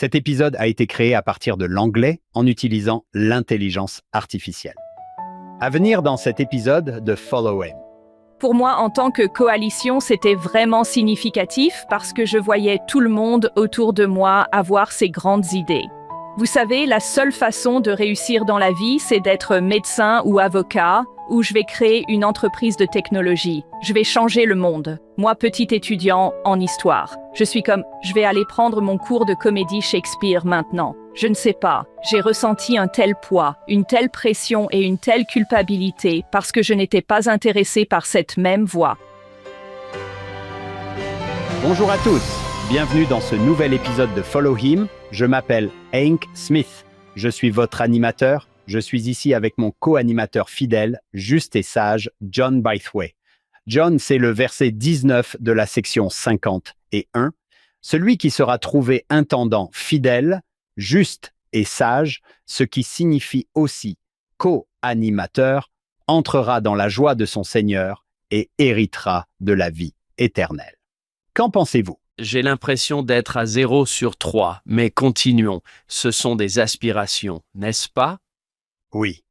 Cet épisode a été créé à partir de l'anglais en utilisant l'intelligence artificielle. À venir dans cet épisode de Follow Him. Pour moi, en tant que coalition, c'était vraiment significatif parce que je voyais tout le monde autour de moi avoir ces grandes idées. Vous savez, la seule façon de réussir dans la vie, c'est d'être médecin ou avocat, ou je vais créer une entreprise de technologie. Je vais changer le monde. Moi, petit étudiant en histoire, je suis comme, je vais aller prendre mon cours de comédie Shakespeare maintenant. Je ne sais pas, j'ai ressenti un tel poids, une telle pression et une telle culpabilité parce que je n'étais pas intéressé par cette même voie. Bonjour à tous, bienvenue dans ce nouvel épisode de Follow Him. Je m'appelle Hank Smith, je suis votre animateur. Je suis ici avec mon co-animateur fidèle, juste et sage, John Bythway. John, c'est le verset 19 de la section 51. Celui qui sera trouvé intendant fidèle, juste et sage, ce qui signifie aussi co-animateur, entrera dans la joie de son Seigneur et héritera de la vie éternelle. Qu'en pensez-vous? J'ai l'impression d'être à 0 sur 3, mais continuons. Ce sont des aspirations, n'est-ce pas? Oui.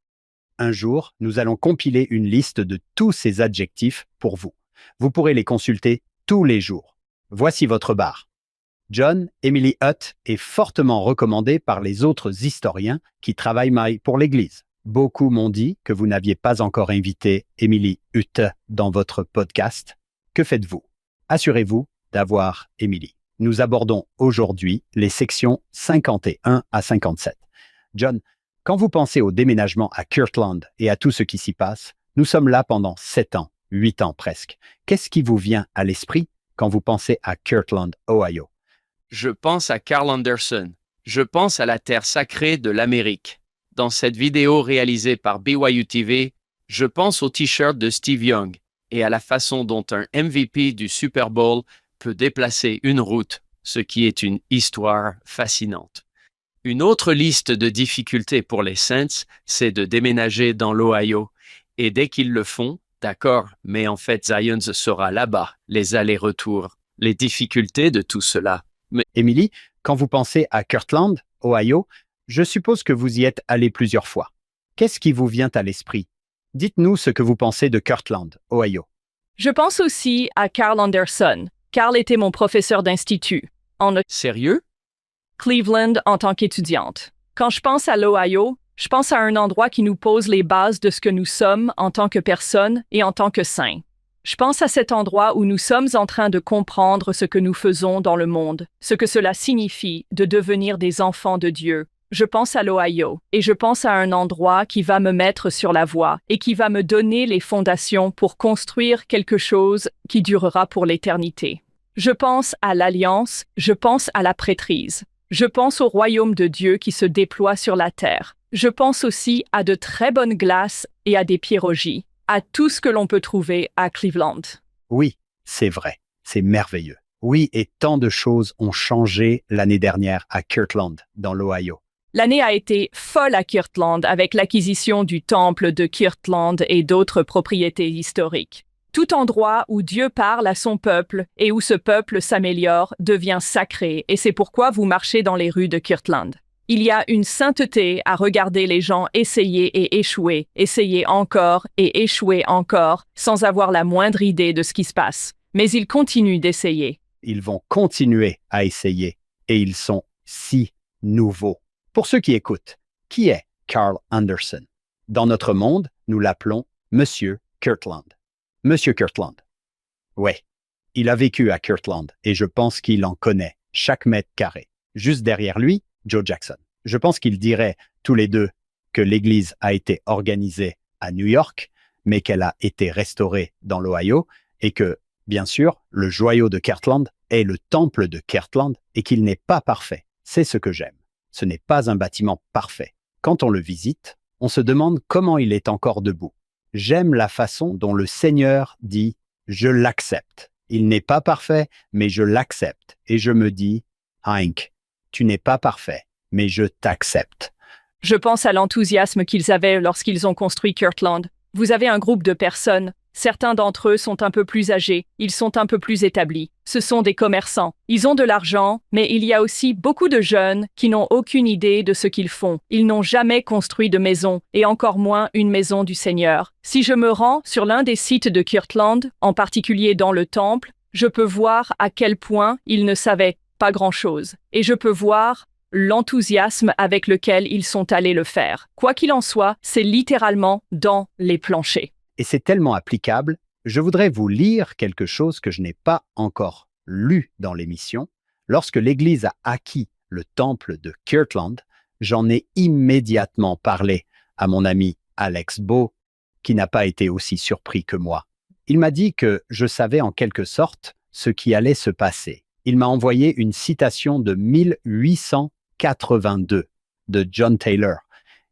Un jour, nous allons compiler une liste de tous ces adjectifs pour vous. Vous pourrez les consulter tous les jours. Voici votre barre. John Emily Hutt est fortement recommandé par les autres historiens qui travaillent pour l'Église. Beaucoup m'ont dit que vous n'aviez pas encore invité Emily Hutt dans votre podcast. Que faites-vous? Assurez-vous d'avoir Emily. Nous abordons aujourd'hui les sections 51 à 57. John, quand vous pensez au déménagement à Kirtland et à tout ce qui s'y passe, nous sommes là pendant 7 ans, 8 ans presque. Qu'est-ce qui vous vient à l'esprit quand vous pensez à Kirtland, Ohio? Je pense à Carl Anderson. Je pense à la terre sacrée de l'Amérique. Dans cette vidéo réalisée par BYU TV, je pense au t-shirt de Steve Young et à la façon dont un MVP du Super Bowl peut déplacer une route, ce qui est une histoire fascinante. Une autre liste de difficultés pour les Saints, c'est de déménager dans l'Ohio. Et dès qu'ils le font, d'accord, mais en fait Zions sera là-bas, les allers-retours, les difficultés de tout cela. Emily, quand vous pensez à Kirtland, Ohio, je suppose que vous y êtes allé plusieurs fois. Qu'est-ce qui vous vient à l'esprit? Dites-nous ce que vous pensez de Kirtland, Ohio. Je pense aussi à Carl Anderson. Carl était mon professeur d'institut. Sérieux? Cleveland en tant qu'étudiante. Quand je pense à l'Ohio, je pense à un endroit qui nous pose les bases de ce que nous sommes en tant que personnes et en tant que saints. Je pense à cet endroit où nous sommes en train de comprendre ce que nous faisons dans le monde, ce que cela signifie de devenir des enfants de Dieu. Je pense à l'Ohio et je pense à un endroit qui va me mettre sur la voie et qui va me donner les fondations pour construire quelque chose qui durera pour l'éternité. Je pense à l'Alliance, je pense à la prêtrise. Je pense au royaume de Dieu qui se déploie sur la terre. Je pense aussi à de très bonnes glaces et à des pierogies, à tout ce que l'on peut trouver à Cleveland. Oui, c'est vrai, c'est merveilleux. Oui, et tant de choses ont changé l'année dernière à Kirtland, dans l'Ohio. L'année a été folle à Kirtland avec l'acquisition du temple de Kirtland et d'autres propriétés historiques. Tout endroit où Dieu parle à son peuple et où ce peuple s'améliore devient sacré et c'est pourquoi vous marchez dans les rues de Kirtland. Il y a une sainteté à regarder les gens essayer et échouer, essayer encore et échouer encore sans avoir la moindre idée de ce qui se passe. Mais ils continuent d'essayer. Ils vont continuer à essayer et ils sont si nouveaux. Pour ceux qui écoutent, qui est Carl Anderson? Dans notre monde, nous l'appelons Monsieur Kirtland. Monsieur Kirtland. Ouais, il a vécu à Kirtland et je pense qu'il en connaît chaque mètre carré. Juste derrière lui, Joe Jackson. Je pense qu'ils diraient tous les deux que l'église a été organisée à New York, mais qu'elle a été restaurée dans l'Ohio et que, bien sûr, le joyau de Kirtland est le temple de Kirtland et qu'il n'est pas parfait. C'est ce que j'aime. Ce n'est pas un bâtiment parfait. Quand on le visite, on se demande comment il est encore debout. J'aime la façon dont le Seigneur dit « Je l'accepte ». Il n'est pas parfait, mais je l'accepte. Et je me dis « Hank, tu n'es pas parfait, mais je t'accepte ». Je pense à l'enthousiasme qu'ils avaient lorsqu'ils ont construit Kirtland. Vous avez un groupe de personnes, Certains d'entre eux sont un peu plus âgés, ils sont un peu plus établis. Ce sont des commerçants. Ils ont de l'argent, mais il y a aussi beaucoup de jeunes qui n'ont aucune idée de ce qu'ils font. Ils n'ont jamais construit de maison, et encore moins une maison du Seigneur. Si je me rends sur l'un des sites de Kirtland, en particulier dans le temple, je peux voir à quel point ils ne savaient pas grand-chose. Et je peux voir l'enthousiasme avec lequel ils sont allés le faire. Quoi qu'il en soit, c'est littéralement dans les planchers. Et c'est tellement applicable, je voudrais vous lire quelque chose que je n'ai pas encore lu dans l'émission. Lorsque l'Église a acquis le temple de Kirtland, j'en ai immédiatement parlé à mon ami Alex Beau, qui n'a pas été aussi surpris que moi. Il m'a dit que je savais en quelque sorte ce qui allait se passer. Il m'a envoyé une citation de 1882 de John Taylor.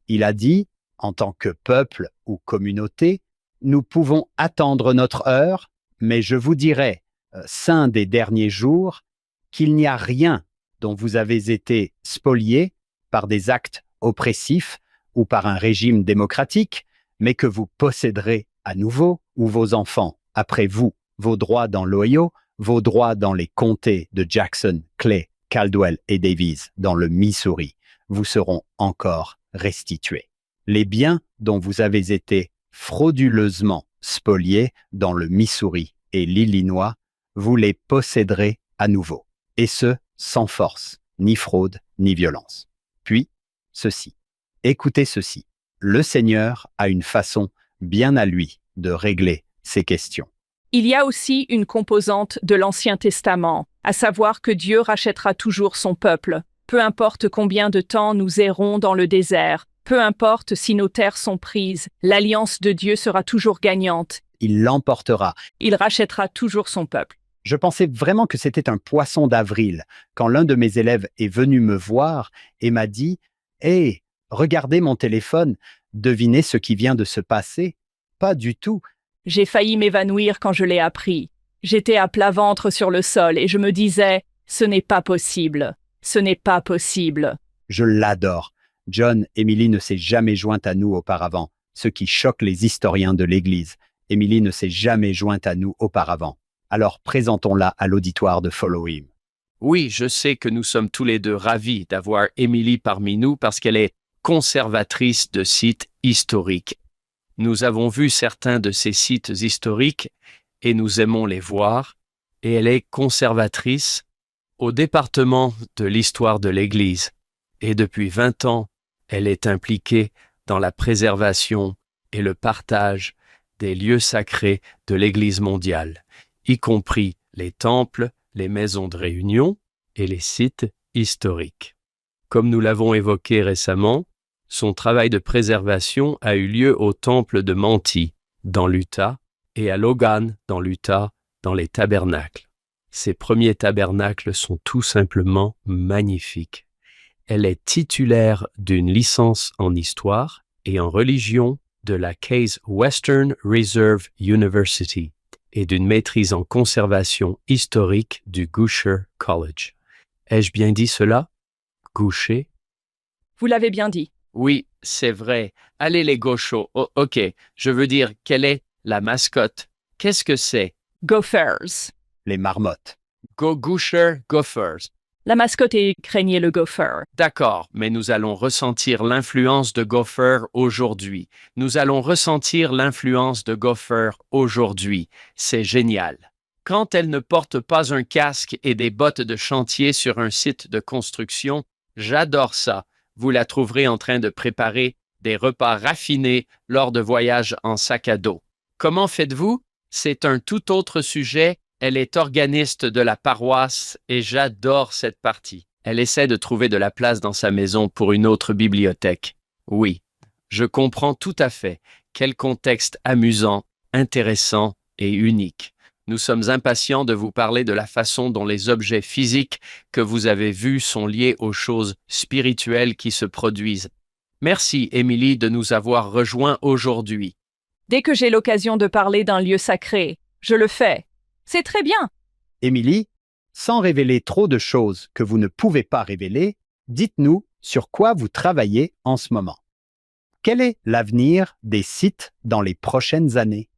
Il a dit, en tant que peuple ou communauté, nous pouvons attendre notre heure, mais je vous dirai, saints des derniers jours, qu'il n'y a rien dont vous avez été spoliés par des actes oppressifs ou par un régime démocratique, mais que vous posséderez à nouveau, ou vos enfants, après vous, vos droits dans l'Ohio, vos droits dans les comtés de Jackson, Clay, Caldwell et Davies, dans le Missouri, vous seront encore restitués. Les biens dont vous avez été frauduleusement spoliés dans le Missouri et l'Illinois, vous les posséderez à nouveau, et ce, sans force, ni fraude, ni violence. Puis, ceci. Écoutez ceci. Le Seigneur a une façon bien à lui de régler ces questions. Il y a aussi une composante de l'Ancien Testament, à savoir que Dieu rachètera toujours son peuple. Peu importe combien de temps nous errons dans le désert, peu importe si nos terres sont prises, l'alliance de Dieu sera toujours gagnante. Il l'emportera. Il rachètera toujours son peuple. Je pensais vraiment que c'était un poisson d'avril quand l'un de mes élèves est venu me voir et m'a dit « Hey, regardez mon téléphone, devinez ce qui vient de se passer ?» Pas du tout. J'ai failli m'évanouir quand je l'ai appris. J'étais à plat ventre sur le sol et je me disais « Ce n'est pas possible. Ce n'est pas possible. » Je l'adore. John, Emily ne s'est jamais jointe à nous auparavant, ce qui choque les historiens de l'Église. Emily ne s'est jamais jointe à nous auparavant. Alors présentons-la à l'auditoire de Follow Him. Oui, je sais que nous sommes tous les deux ravis d'avoir Emily parmi nous parce qu'elle est conservatrice de sites historiques. Nous avons vu certains de ces sites historiques et nous aimons les voir, et elle est conservatrice au département de l'histoire de l'Église. Et depuis 20 ans, elle est impliquée dans la préservation et le partage des lieux sacrés de l'Église mondiale, y compris les temples, les maisons de réunion et les sites historiques. Comme nous l'avons évoqué récemment, son travail de préservation a eu lieu au temple de Manti, dans l'Utah, et à Logan, dans l'Utah, dans les tabernacles. Ces premiers tabernacles sont tout simplement magnifiques. Elle est titulaire d'une licence en histoire et en religion de la Case Western Reserve University et d'une maîtrise en conservation historique du Goucher College. Ai-je bien dit cela? Goucher? Vous l'avez bien dit. Oui, c'est vrai. Allez les gauchos. Oh, ok, je veux dire, quelle est la mascotte? Qu'est-ce que c'est? Gophers. Les marmottes. Go Goucher Gophers. La mascotte est craignait le gopher. D'accord, mais nous allons ressentir l'influence de Gopher aujourd'hui. Nous allons ressentir l'influence de Gopher aujourd'hui. C'est génial. Quand elle ne porte pas un casque et des bottes de chantier sur un site de construction, j'adore ça. Vous la trouverez en train de préparer des repas raffinés lors de voyages en sac à dos. Comment faites-vous? C'est un tout autre sujet. Elle est organiste de la paroisse et j'adore cette partie. Elle essaie de trouver de la place dans sa maison pour une autre bibliothèque. Oui, je comprends tout à fait. Quel contexte amusant, intéressant et unique. Nous sommes impatients de vous parler de la façon dont les objets physiques que vous avez vus sont liés aux choses spirituelles qui se produisent. Merci, Émilie, de nous avoir rejoints aujourd'hui. Dès que j'ai l'occasion de parler d'un lieu sacré, je le fais. C'est très bien. Émilie, sans révéler trop de choses que vous ne pouvez pas révéler, dites-nous sur quoi vous travaillez en ce moment. Quel est l'avenir des sites dans les prochaines années?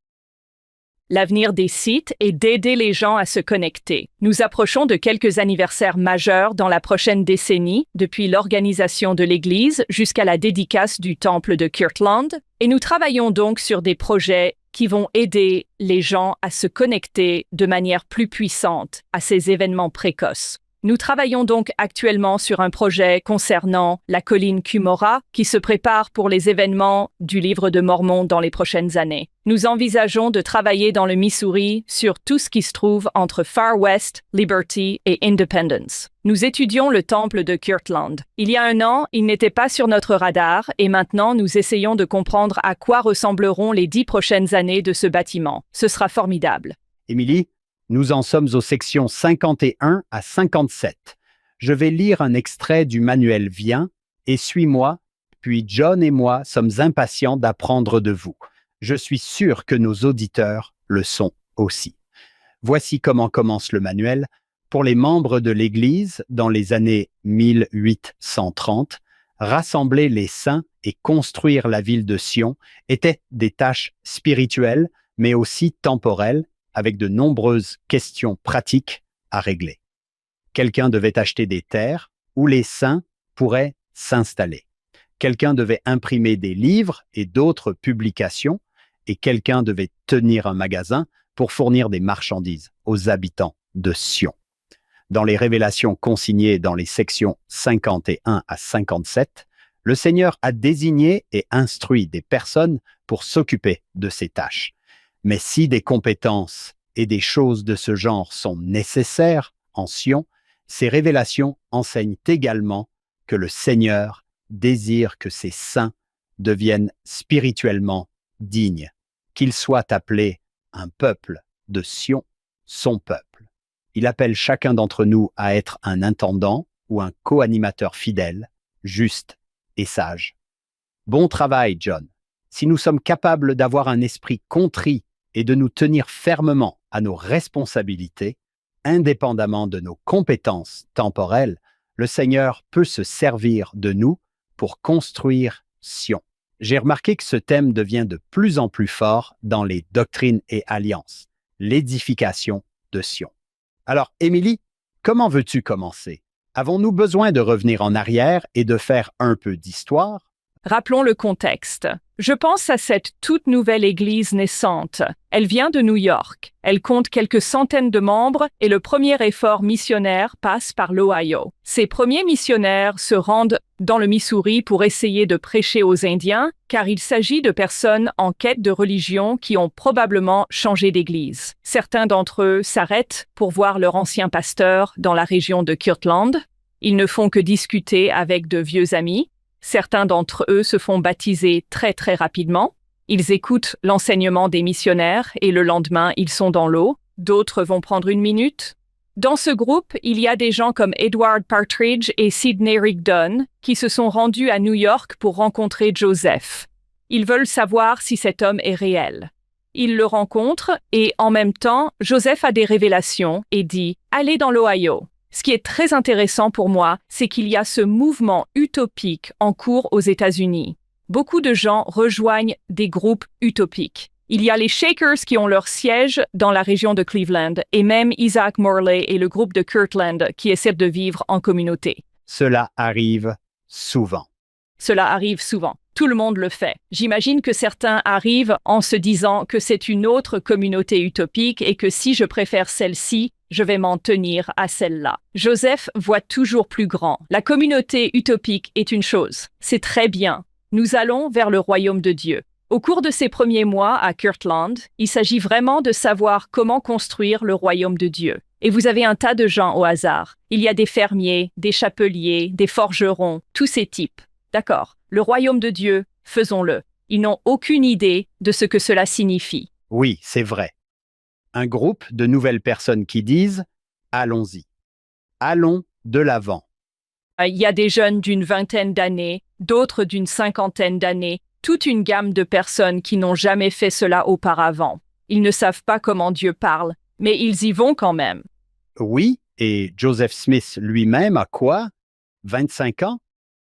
L'avenir des sites est d'aider les gens à se connecter. Nous approchons de quelques anniversaires majeurs dans la prochaine décennie, depuis l'organisation de l'Église jusqu'à la dédicace du temple de Kirtland, et nous travaillons donc sur des projets qui vont aider les gens à se connecter de manière plus puissante à ces événements précoces. Nous travaillons donc actuellement sur un projet concernant la colline Cumorah qui se prépare pour les événements du Livre de Mormon dans les prochaines années. Nous envisageons de travailler dans le Missouri sur tout ce qui se trouve entre Far West, Liberty et Independence. Nous étudions le temple de Kirtland. Il y a un an, il n'était pas sur notre radar et maintenant nous essayons de comprendre à quoi ressembleront les 10 prochaines années de ce bâtiment. Ce sera formidable. Émilie, nous en sommes aux sections 51 à 57. Je vais lire un extrait du manuel Viens et suis-moi, puis John et moi sommes impatients d'apprendre de vous. Je suis sûr que nos auditeurs le sont aussi. Voici comment commence le manuel. Pour les membres de l'Église, dans les années 1830, rassembler les saints et construire la ville de Sion étaient des tâches spirituelles, mais aussi temporelles, avec de nombreuses questions pratiques à régler. Quelqu'un devait acheter des terres où les saints pourraient s'installer. Quelqu'un devait imprimer des livres et d'autres publications, et quelqu'un devait tenir un magasin pour fournir des marchandises aux habitants de Sion. Dans les révélations consignées dans les sections 51 à 57, le Seigneur a désigné et instruit des personnes pour s'occuper de ces tâches. Mais si des compétences et des choses de ce genre sont nécessaires en Sion, ces révélations enseignent également que le Seigneur désire que ses saints deviennent spirituellement dignes, qu'ils soient appelés un peuple de Sion, son peuple. Il appelle chacun d'entre nous à être un intendant ou un co-animateur fidèle, juste et sage. Bon travail, John. Si nous sommes capables d'avoir un esprit contrit et de nous tenir fermement à nos responsabilités, indépendamment de nos compétences temporelles, le Seigneur peut se servir de nous pour construire Sion. J'ai remarqué que ce thème devient de plus en plus fort dans les doctrines et alliances, l'édification de Sion. Alors, Émilie, comment veux-tu commencer? Avons-nous besoin de revenir en arrière et de faire un peu d'histoire? Rappelons le contexte. Je pense à cette toute nouvelle église naissante. Elle vient de New York. Elle compte quelques centaines de membres et le premier effort missionnaire passe par l'Ohio. Ces premiers missionnaires se rendent dans le Missouri pour essayer de prêcher aux Indiens, car il s'agit de personnes en quête de religion qui ont probablement changé d'église. Certains d'entre eux s'arrêtent pour voir leur ancien pasteur dans la région de Kirtland. Ils ne font que discuter avec de vieux amis. Certains d'entre eux se font baptiser très rapidement. Ils écoutent l'enseignement des missionnaires et le lendemain, ils sont dans l'eau. D'autres vont prendre une minute. Dans ce groupe, il y a des gens comme Edward Partridge et Sidney Rigdon qui se sont rendus à New York pour rencontrer Joseph. Ils veulent savoir si cet homme est réel. Ils le rencontrent et en même temps, Joseph a des révélations et dit « Allez dans l'Ohio ». Ce qui est très intéressant pour moi, c'est qu'il y a ce mouvement utopique en cours aux États-Unis. Beaucoup de gens rejoignent des groupes utopiques. Il y a les Shakers qui ont leur siège dans la région de Cleveland et même Isaac Morley et le groupe de Kirtland qui essaient de vivre en communauté. Cela arrive souvent. Cela arrive souvent. Tout le monde le fait. J'imagine que certains arrivent en se disant que c'est une autre communauté utopique et que si je préfère celle-ci, je vais m'en tenir à celle-là. Joseph voit toujours plus grand. La communauté utopique est une chose. C'est très bien. Nous allons vers le royaume de Dieu. Au cours de ces premiers mois à Kirtland, il s'agit vraiment de savoir comment construire le royaume de Dieu. Et vous avez un tas de gens au hasard. Il y a des fermiers, des chapeliers, des forgerons, tous ces types. D'accord. Le royaume de Dieu, faisons-le. Ils n'ont aucune idée de ce que cela signifie. Oui, c'est vrai. Un groupe de nouvelles personnes qui disent « Allons-y. Allons de l'avant. » Il y a des jeunes d'une vingtaine d'années, d'autres d'une cinquantaine d'années, toute une gamme de personnes qui n'ont jamais fait cela auparavant. Ils ne savent pas comment Dieu parle, mais ils y vont quand même. Oui, et Joseph Smith lui-même a quoi? 25 ans?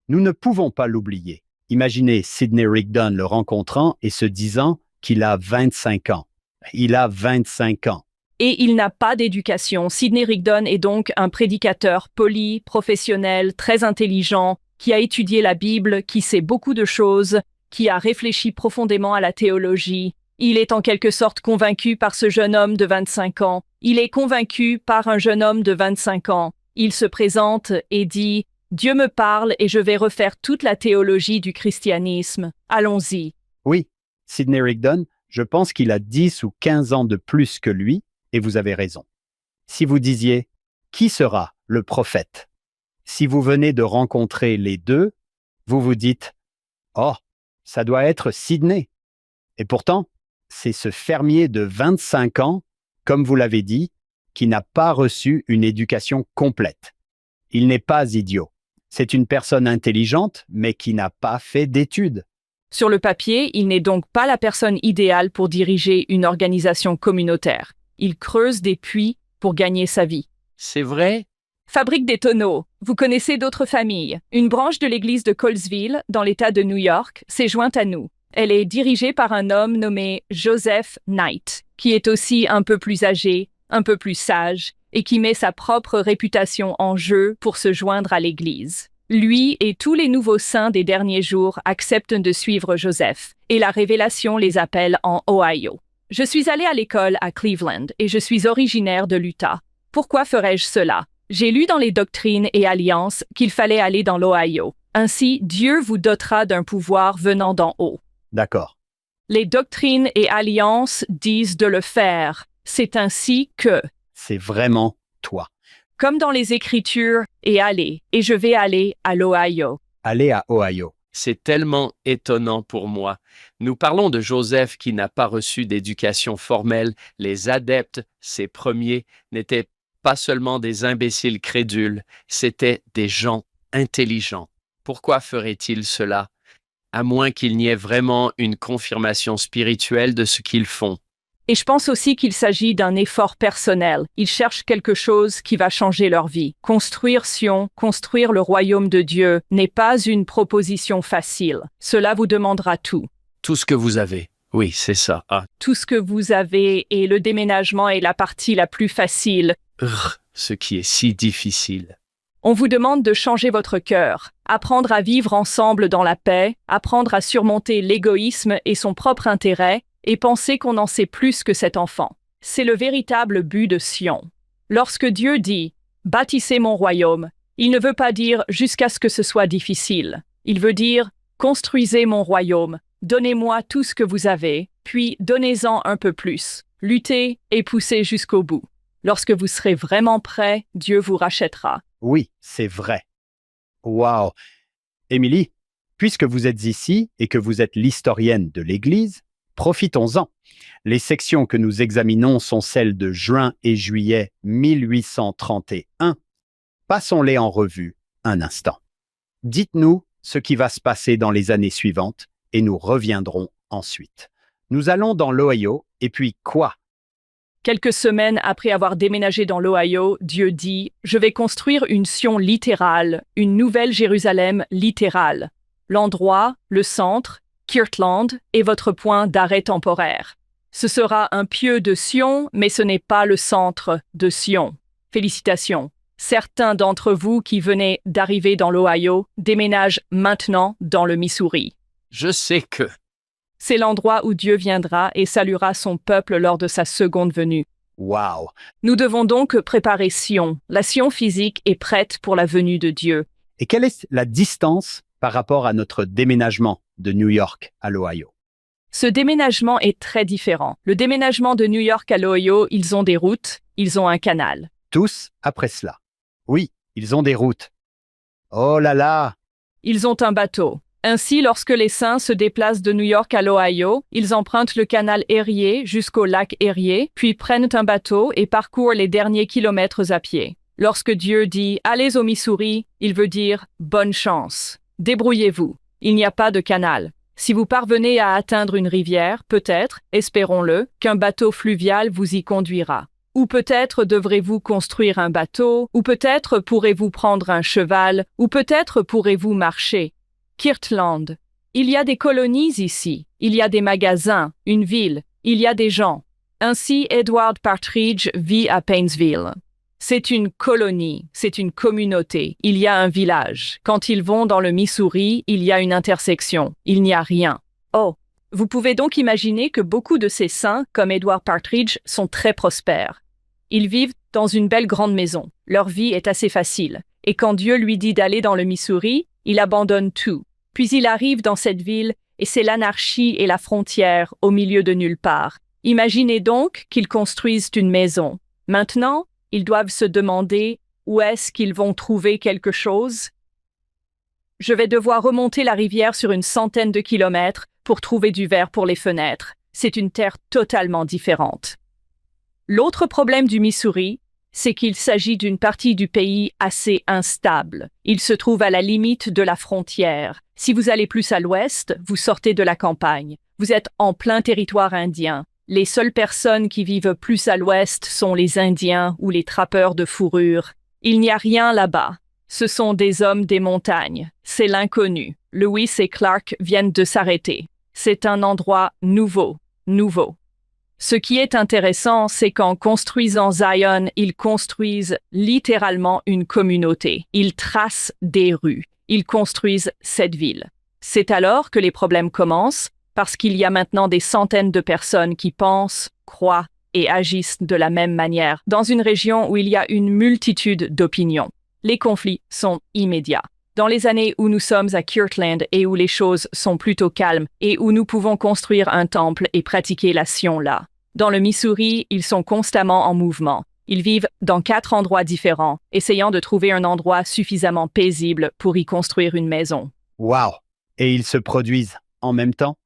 Nous ne pouvons pas l'oublier. Imaginez Sidney Rigdon le rencontrant et se disant qu'il a 25 ans. Il a 25 ans. Et il n'a pas d'éducation. Sidney Rigdon est donc un prédicateur poli, professionnel, très intelligent, qui a étudié la Bible, qui sait beaucoup de choses, qui a réfléchi profondément à la théologie. Il est en quelque sorte convaincu par ce jeune homme de 25 ans. Il est convaincu par un jeune homme de 25 ans. Il se présente et dit « Dieu me parle et je vais refaire toute la théologie du christianisme. Allons-y. » Oui, Sidney Rigdon, je pense qu'il a 10 ou 15 ans de plus que lui, et vous avez raison. Si vous disiez « Qui sera le prophète ?» Si vous venez de rencontrer les deux, vous vous dites « Oh, ça doit être Sidney. » Et pourtant, c'est ce fermier de 25 ans, comme vous l'avez dit, qui n'a pas reçu une éducation complète. Il n'est pas idiot. C'est une personne intelligente, mais qui n'a pas fait d'études. Sur le papier, il n'est donc pas la personne idéale pour diriger une organisation communautaire. Il creuse des puits pour gagner sa vie. C'est vrai? Fabrique des tonneaux. Vous connaissez d'autres familles. Une branche de l'église de Colesville, dans l'État de New York, s'est jointe à nous. Elle est dirigée par un homme nommé Joseph Knight, qui est aussi un peu plus âgé, un peu plus sage, et qui met sa propre réputation en jeu pour se joindre à l'église. Lui et tous les nouveaux saints des derniers jours acceptent de suivre Joseph, et la révélation les appelle en Ohio. Je suis allé à l'école à Cleveland et je suis originaire de l'Utah. Pourquoi ferais-je cela? J'ai lu dans les doctrines et alliances qu'il fallait aller dans l'Ohio. Ainsi, Dieu vous dotera d'un pouvoir venant d'en haut. D'accord. Les doctrines et alliances disent de le faire. C'est ainsi que, C'est vraiment toi. comme dans les Écritures, et je vais aller à l'Ohio. Allez à Ohio. C'est tellement étonnant pour moi. Nous parlons de Joseph qui n'a pas reçu d'éducation formelle. Les adeptes, ses premiers, n'étaient pas seulement des imbéciles crédules, c'étaient des gens intelligents. Pourquoi ferait-il cela? À moins qu'il n'y ait vraiment une confirmation spirituelle de ce qu'ils font. Et je pense aussi qu'il s'agit d'un effort personnel. Ils cherchent quelque chose qui va changer leur vie. Construire Sion, construire le royaume de Dieu n'est pas une proposition facile. Cela vous demandera tout. Tout ce que vous avez. Oui, c'est ça. Ah, Tout ce que vous avez et le déménagement est la partie la plus facile. ce qui est si difficile. On vous demande de changer votre cœur, apprendre à vivre ensemble dans la paix, apprendre à surmonter l'égoïsme et son propre intérêt, et penser qu'on en sait plus que cet enfant. C'est le véritable but de Sion. Lorsque Dieu dit « Bâtissez mon royaume », il ne veut pas dire « jusqu'à ce que ce soit difficile ». Il veut dire « Construisez mon royaume, donnez-moi tout ce que vous avez, puis donnez-en un peu plus. Luttez et poussez jusqu'au bout. Lorsque vous serez vraiment prêt, Dieu vous rachètera. » Oui, c'est vrai. Wow. Émilie, puisque vous êtes ici et que vous êtes l'historienne de l'Église, profitons-en. Les sections que nous examinons sont celles de juin et juillet 1831. Passons-les en revue un instant. Dites-nous ce qui va se passer dans les années suivantes et nous reviendrons ensuite. Nous allons dans l'Ohio et puis quoi? Quelques semaines après avoir déménagé dans l'Ohio, Dieu dit « Je vais construire une Sion littérale, une nouvelle Jérusalem littérale. L'endroit, le centre, Kirtland, est votre point d'arrêt temporaire. Ce sera un pieu de Sion, mais ce n'est pas le centre de Sion. Félicitations. Certains d'entre vous qui venez d'arriver dans l'Ohio déménagent maintenant dans le Missouri. Je sais que... C'est l'endroit où Dieu viendra et saluera son peuple lors de sa seconde venue. Wow. Nous devons donc préparer Sion. La Sion physique est prête pour la venue de Dieu. Et quelle est la distance par rapport à notre déménagement de New York à l'Ohio? Ce déménagement est très différent. Le déménagement de New York à l'Ohio, ils ont des routes, ils ont un canal. Tous après cela. Oui, ils ont des routes. Oh là là! Ils ont un bateau. Ainsi, lorsque les saints se déplacent de New York à l'Ohio, ils empruntent le canal Erie jusqu'au lac Erie, puis prennent un bateau et parcourent les derniers kilomètres à pied. Lorsque Dieu dit « Allez au Missouri », il veut dire « Bonne chance. Débrouillez-vous. Il n'y a pas de canal. Si vous parvenez à atteindre une rivière, peut-être, espérons-le, qu'un bateau fluvial vous y conduira. Ou peut-être devrez-vous construire un bateau, ou peut-être pourrez-vous prendre un cheval, ou peut-être pourrez-vous marcher. Kirtland. Il y a des colonies ici, il y a des magasins, une ville, il y a des gens. Ainsi, Edward Partridge vit à Painesville. C'est une colonie, c'est une communauté, il y a un village. Quand ils vont dans le Missouri, il y a une intersection, il n'y a rien. Oh, vous pouvez donc imaginer que beaucoup de ces saints, comme Edward Partridge, sont très prospères. Ils vivent dans une belle grande maison, leur vie est assez facile. Et quand Dieu lui dit d'aller dans le Missouri, il abandonne tout. Puis il arrive dans cette ville et c'est l'anarchie et la frontière au milieu de nulle part. Imaginez donc qu'ils construisent une maison. Maintenant, ils doivent se demander où est-ce qu'ils vont trouver quelque chose. Je vais devoir remonter la rivière sur une centaine de kilomètres pour trouver du verre pour les fenêtres. C'est une terre totalement différente. L'autre problème du Missouri, c'est qu'il s'agit d'une partie du pays assez instable. Il se trouve à la limite de la frontière. Si vous allez plus à l'ouest, vous sortez de la campagne. Vous êtes en plein territoire indien. Les seules personnes qui vivent plus à l'ouest sont les Indiens ou les trappeurs de fourrure. Il n'y a rien là-bas. Ce sont des hommes des montagnes. C'est l'inconnu. Lewis et Clark viennent de s'arrêter. C'est un endroit nouveau. Ce qui est intéressant, c'est qu'en construisant Zion, ils construisent littéralement une communauté. Ils tracent des rues. Ils construisent cette ville. C'est alors que les problèmes commencent, parce qu'il y a maintenant des centaines de personnes qui pensent, croient et agissent de la même manière dans une région où il y a une multitude d'opinions. Les conflits sont immédiats. Dans les années où nous sommes à Kirtland et où les choses sont plutôt calmes et où nous pouvons construire un temple et pratiquer la Sion-là. Dans le Missouri, ils sont constamment en mouvement. Ils vivent dans 4 endroits différents, essayant de trouver un endroit suffisamment paisible pour y construire une maison. Wow! Et ils se produisent en même temps?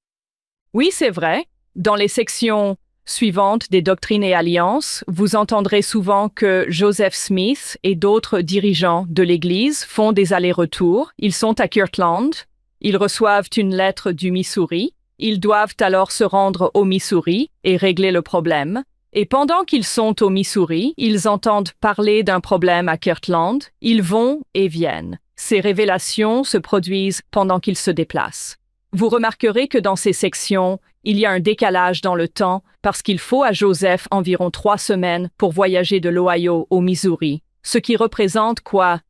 Oui, c'est vrai. Dans les sections suivantes des Doctrines et Alliances, vous entendrez souvent que Joseph Smith et d'autres dirigeants de l'Église font des allers-retours. Ils sont à Kirtland. Ils reçoivent une lettre du Missouri. Ils doivent alors se rendre au Missouri et régler le problème. Et pendant qu'ils sont au Missouri, ils entendent parler d'un problème à Kirtland. Ils vont et viennent. Ces révélations se produisent pendant qu'ils se déplacent. Vous remarquerez que dans ces sections, il y a un décalage dans le temps parce qu'il faut à Joseph environ 3 semaines pour voyager de l'Ohio au Missouri, ce qui représente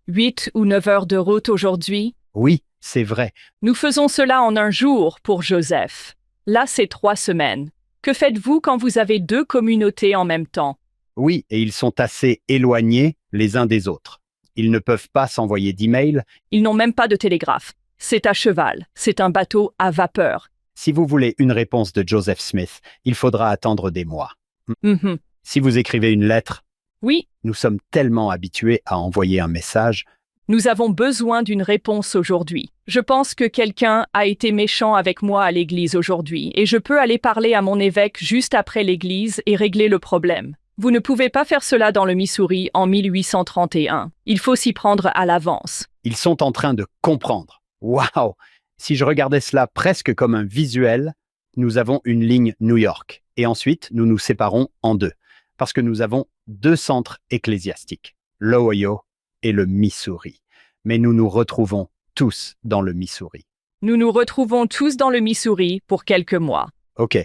8 ou 9 heures de route aujourd'hui? Oui, c'est vrai. Nous faisons cela en un jour pour Joseph. Là, c'est 3 semaines. Que faites-vous quand vous avez 2 communautés en même temps? Oui, et ils sont assez éloignés les uns des autres. Ils ne peuvent pas s'envoyer d'email. Ils n'ont même pas de télégraphe. C'est à cheval. C'est un bateau à vapeur. Si vous voulez une réponse de Joseph Smith, il faudra attendre des mois. Si vous écrivez une lettre, Oui, nous sommes tellement habitués à envoyer un message. nous avons besoin d'une réponse aujourd'hui. Je pense que quelqu'un a été méchant avec moi à l'église aujourd'hui et je peux aller parler à mon évêque juste après l'église et régler le problème. Vous ne pouvez pas faire cela dans le Missouri en 1831. Il faut s'y prendre à l'avance. Ils sont en train de comprendre. Waouh! Si je regardais cela presque comme un visuel, nous avons une ligne New York et ensuite nous nous séparons en 2 parce que nous avons 2 centres ecclésiastiques, l'Ohio et le Missouri. Mais nous nous retrouvons tous dans le Missouri. Nous nous retrouvons tous dans le Missouri pour quelques mois. OK.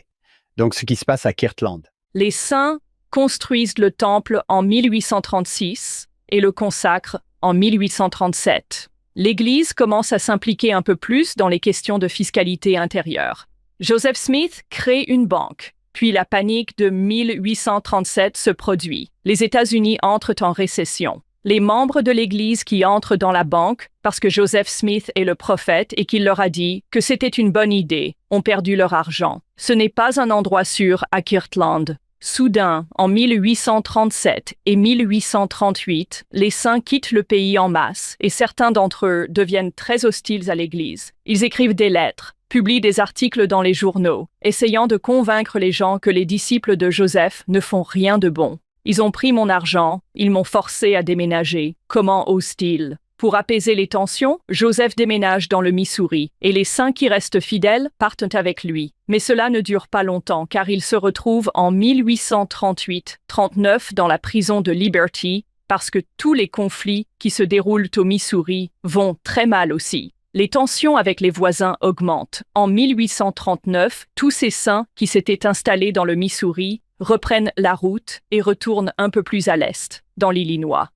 Donc ce qui se passe à Kirtland. Les saints construisent le temple en 1836 et le consacrent en 1837. L'Église commence à s'impliquer un peu plus dans les questions de fiscalité intérieure. Joseph Smith crée une banque, puis la panique de 1837 se produit. Les États-Unis entrent en récession. Les membres de l'Église qui entrent dans la banque, parce que Joseph Smith est le prophète et qu'il leur a dit que c'était une bonne idée, ont perdu leur argent. Ce n'est pas un endroit sûr à Kirtland. Soudain, en 1837 et 1838, les saints quittent le pays en masse et certains d'entre eux deviennent très hostiles à l'Église. Ils écrivent des lettres, publient des articles dans les journaux, essayant de convaincre les gens que les disciples de Joseph ne font rien de bon. Ils ont pris mon argent, ils m'ont forcé à déménager. Comment osent-ils? Pour apaiser les tensions, Joseph déménage dans le Missouri et les saints qui restent fidèles partent avec lui. Mais cela ne dure pas longtemps car il se retrouve en 1838-39 dans la prison de Liberty parce que tous les conflits qui se déroulent au Missouri vont très mal aussi. Les tensions avec les voisins augmentent. En 1839, tous ces saints qui s'étaient installés dans le Missouri reprennent la route et retournent un peu plus à l'est, dans l'Illinois.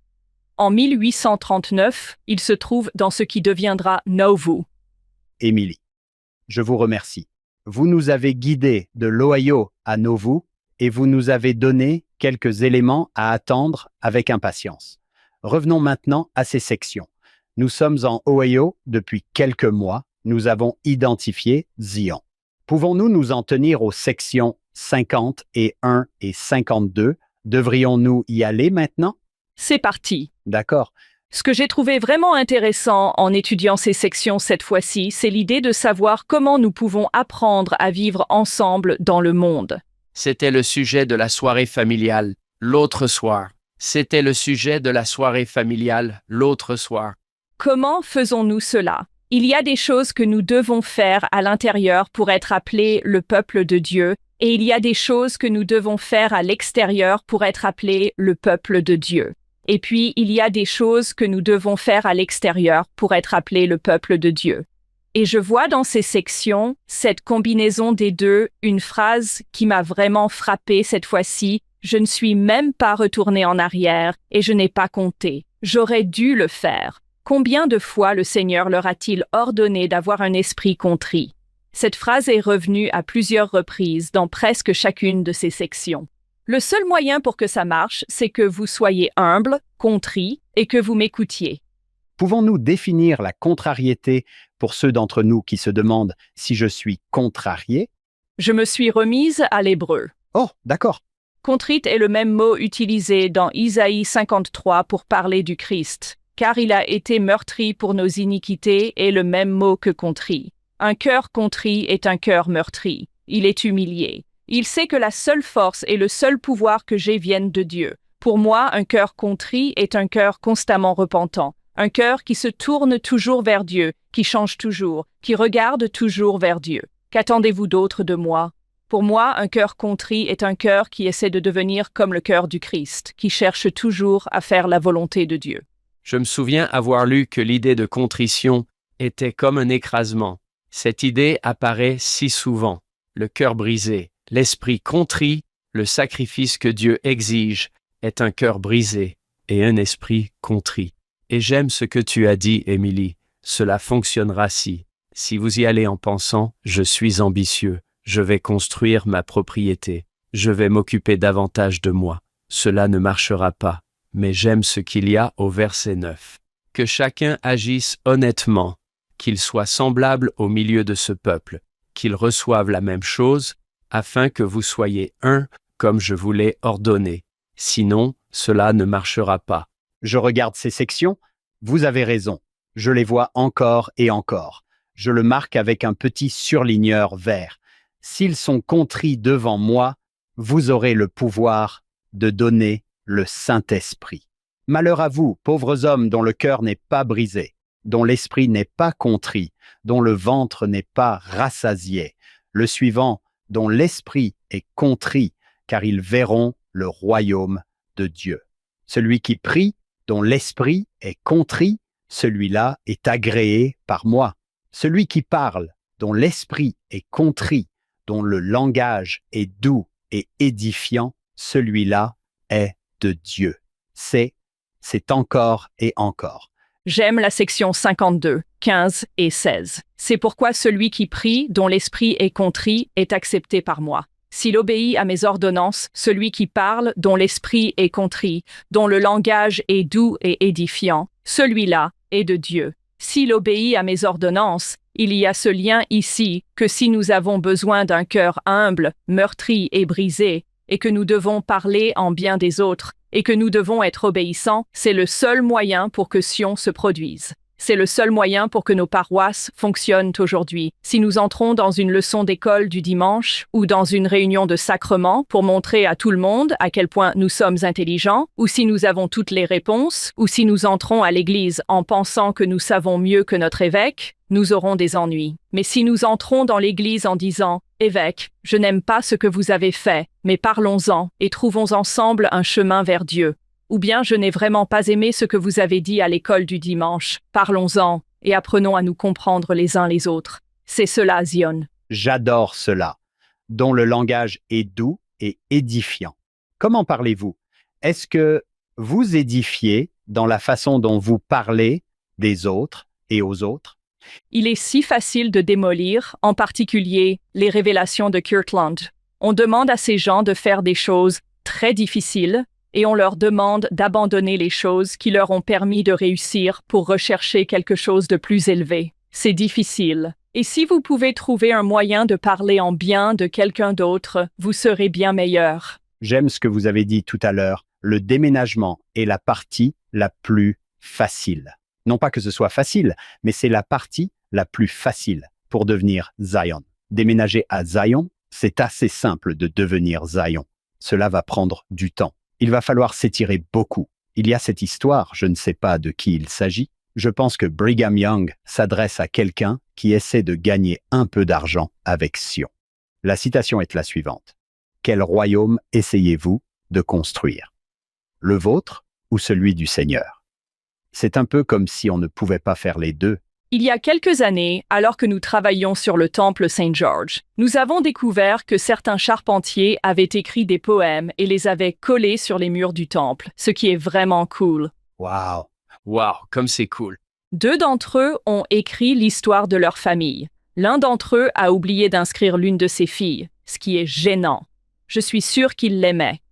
En 1839, ils se trouvent dans ce qui deviendra Nauvoo. Émilie, je vous remercie. Vous nous avez guidés de l'Ohio à Nauvoo et vous nous avez donné quelques éléments à attendre avec impatience. Revenons maintenant à ces sections. Nous sommes en Ohio depuis quelques mois. Nous avons identifié Zion. Pouvons-nous nous en tenir aux sections 51 et 52? Devrions-nous y aller maintenant? C'est parti. D'accord. Ce que j'ai trouvé vraiment intéressant en étudiant ces sections cette fois-ci, c'est l'idée de savoir comment nous pouvons apprendre à vivre ensemble dans le monde. C'était le sujet de la soirée familiale, l'autre soir. C'était le sujet de la soirée familiale, l'autre soir. Comment faisons-nous cela? Il y a des choses que nous devons faire à l'intérieur pour être appelés le peuple de Dieu, et il y a des choses que nous devons faire à l'extérieur pour être appelés le peuple de Dieu. Et puis, il y a des choses que nous devons faire à l'extérieur pour être appelés le peuple de Dieu. Et je vois dans ces sections, cette combinaison des deux, une phrase qui m'a vraiment frappée cette fois-ci. Je ne suis même pas retourné en arrière et je n'ai pas compté. J'aurais dû le faire. Combien de fois le Seigneur leur a-t-il ordonné d'avoir un esprit contrit? Cette phrase est revenue à plusieurs reprises dans presque chacune de ces sections. Le seul moyen pour que ça marche, c'est que vous soyez humble, contrit et que vous m'écoutiez. Pouvons-nous définir la contrariété pour ceux d'entre nous qui se demandent si je suis contrarié? Je me suis remise à l'hébreu. Oh, d'accord. Contrite est le même mot utilisé dans Isaïe 53 pour parler du Christ, car il a été meurtri pour nos iniquités est le même mot que contrit. Un cœur contrit est un cœur meurtri. Il est humilié. Il sait que la seule force et le seul pouvoir que j'ai viennent de Dieu. Pour moi, un cœur contrit est un cœur constamment repentant. Un cœur qui se tourne toujours vers Dieu, qui change toujours, qui regarde toujours vers Dieu. Qu'attendez-vous d'autre de moi? Pour moi, un cœur contrit est un cœur qui essaie de devenir comme le cœur du Christ, qui cherche toujours à faire la volonté de Dieu. Je me souviens avoir lu que l'idée de contrition était comme un écrasement. Cette idée apparaît si souvent. Le cœur brisé, l'esprit contrit, le sacrifice que Dieu exige est un cœur brisé et un esprit contrit. Et j'aime ce que tu as dit, Émilie. Cela fonctionnera si vous y allez en pensant « je suis ambitieux, je vais construire ma propriété, je vais m'occuper davantage de moi ». Cela ne marchera pas, mais j'aime ce qu'il y a au verset 9. Que chacun agisse honnêtement, qu'il soit semblable au milieu de ce peuple, qu'il reçoive la même chose, afin que vous soyez un, comme je vous l'ai ordonné. Sinon, cela ne marchera pas. Je regarde ces sections. Vous avez raison. Je les vois encore et encore. Je le marque avec un petit surligneur vert. S'ils sont contrits devant moi, vous aurez le pouvoir de donner le Saint-Esprit. Malheur à vous, pauvres hommes dont le cœur n'est pas brisé, dont l'esprit n'est pas contrit, dont le ventre n'est pas rassasié. Le suivant, dont l'esprit est contrit, car ils verront le royaume de Dieu. Celui qui prie, dont l'esprit est contrit, celui-là est agréé par moi. Celui qui parle, dont l'esprit est contrit, dont le langage est doux et édifiant, celui-là est de Dieu. C'est encore et encore. J'aime la section 52, 15 et 16. C'est pourquoi celui qui prie, dont l'esprit est contrit, est accepté par moi. S'il obéit à mes ordonnances, celui qui parle, dont l'esprit est contrit, dont le langage est doux et édifiant, celui-là est de Dieu. S'il obéit à mes ordonnances, il y a ce lien ici que si nous avons besoin d'un cœur humble, meurtri et brisé, et que nous devons parler en bien des autres, et que nous devons être obéissants, c'est le seul moyen pour que Sion se produise. C'est le seul moyen pour que nos paroisses fonctionnent aujourd'hui. Si nous entrons dans une leçon d'école du dimanche ou dans une réunion de sacrement pour montrer à tout le monde à quel point nous sommes intelligents, ou si nous avons toutes les réponses, ou si nous entrons à l'église en pensant que nous savons mieux que notre évêque, nous aurons des ennuis. Mais si nous entrons dans l'église en disant « Évêque, je n'aime pas ce que vous avez fait, mais parlons-en et trouvons ensemble un chemin vers Dieu. » Ou bien je n'ai vraiment pas aimé ce que vous avez dit à l'école du dimanche. Parlons-en et apprenons à nous comprendre les uns les autres. C'est cela, Zion. J'adore cela. Dont le langage est doux et édifiant. Comment parlez-vous? Est-ce que vous édifiez dans la façon dont vous parlez des autres et aux autres? Il est si facile de démolir, en particulier les révélations de Kirtland. On demande à ces gens de faire des choses très difficiles et on leur demande d'abandonner les choses qui leur ont permis de réussir pour rechercher quelque chose de plus élevé. C'est difficile. Et si vous pouvez trouver un moyen de parler en bien de quelqu'un d'autre, vous serez bien meilleur. J'aime ce que vous avez dit tout à l'heure. Le déménagement est la partie la plus facile. Non pas que ce soit facile, mais c'est la partie la plus facile pour devenir Zion. Déménager à Zion, c'est assez simple de devenir Zion. Cela va prendre du temps. Il va falloir s'étirer beaucoup. Il y a cette histoire, je ne sais pas de qui il s'agit. Je pense que Brigham Young s'adresse à quelqu'un qui essaie de gagner un peu d'argent avec Sion. La citation est la suivante. Quel royaume essayez-vous de construire? Le vôtre ou celui du Seigneur? C'est un peu comme si on ne pouvait pas faire les deux. Il y a quelques années, alors que nous travaillions sur le temple Saint-Georges, nous avons découvert que certains charpentiers avaient écrit des poèmes et les avaient collés sur les murs du temple, ce qui est vraiment cool. Wow! Wow, comme c'est cool. 2 d'entre eux ont écrit l'histoire de leur famille. L'un d'entre eux a oublié d'inscrire l'une de ses filles, ce qui est gênant. Je suis sûre qu'il l'aimait.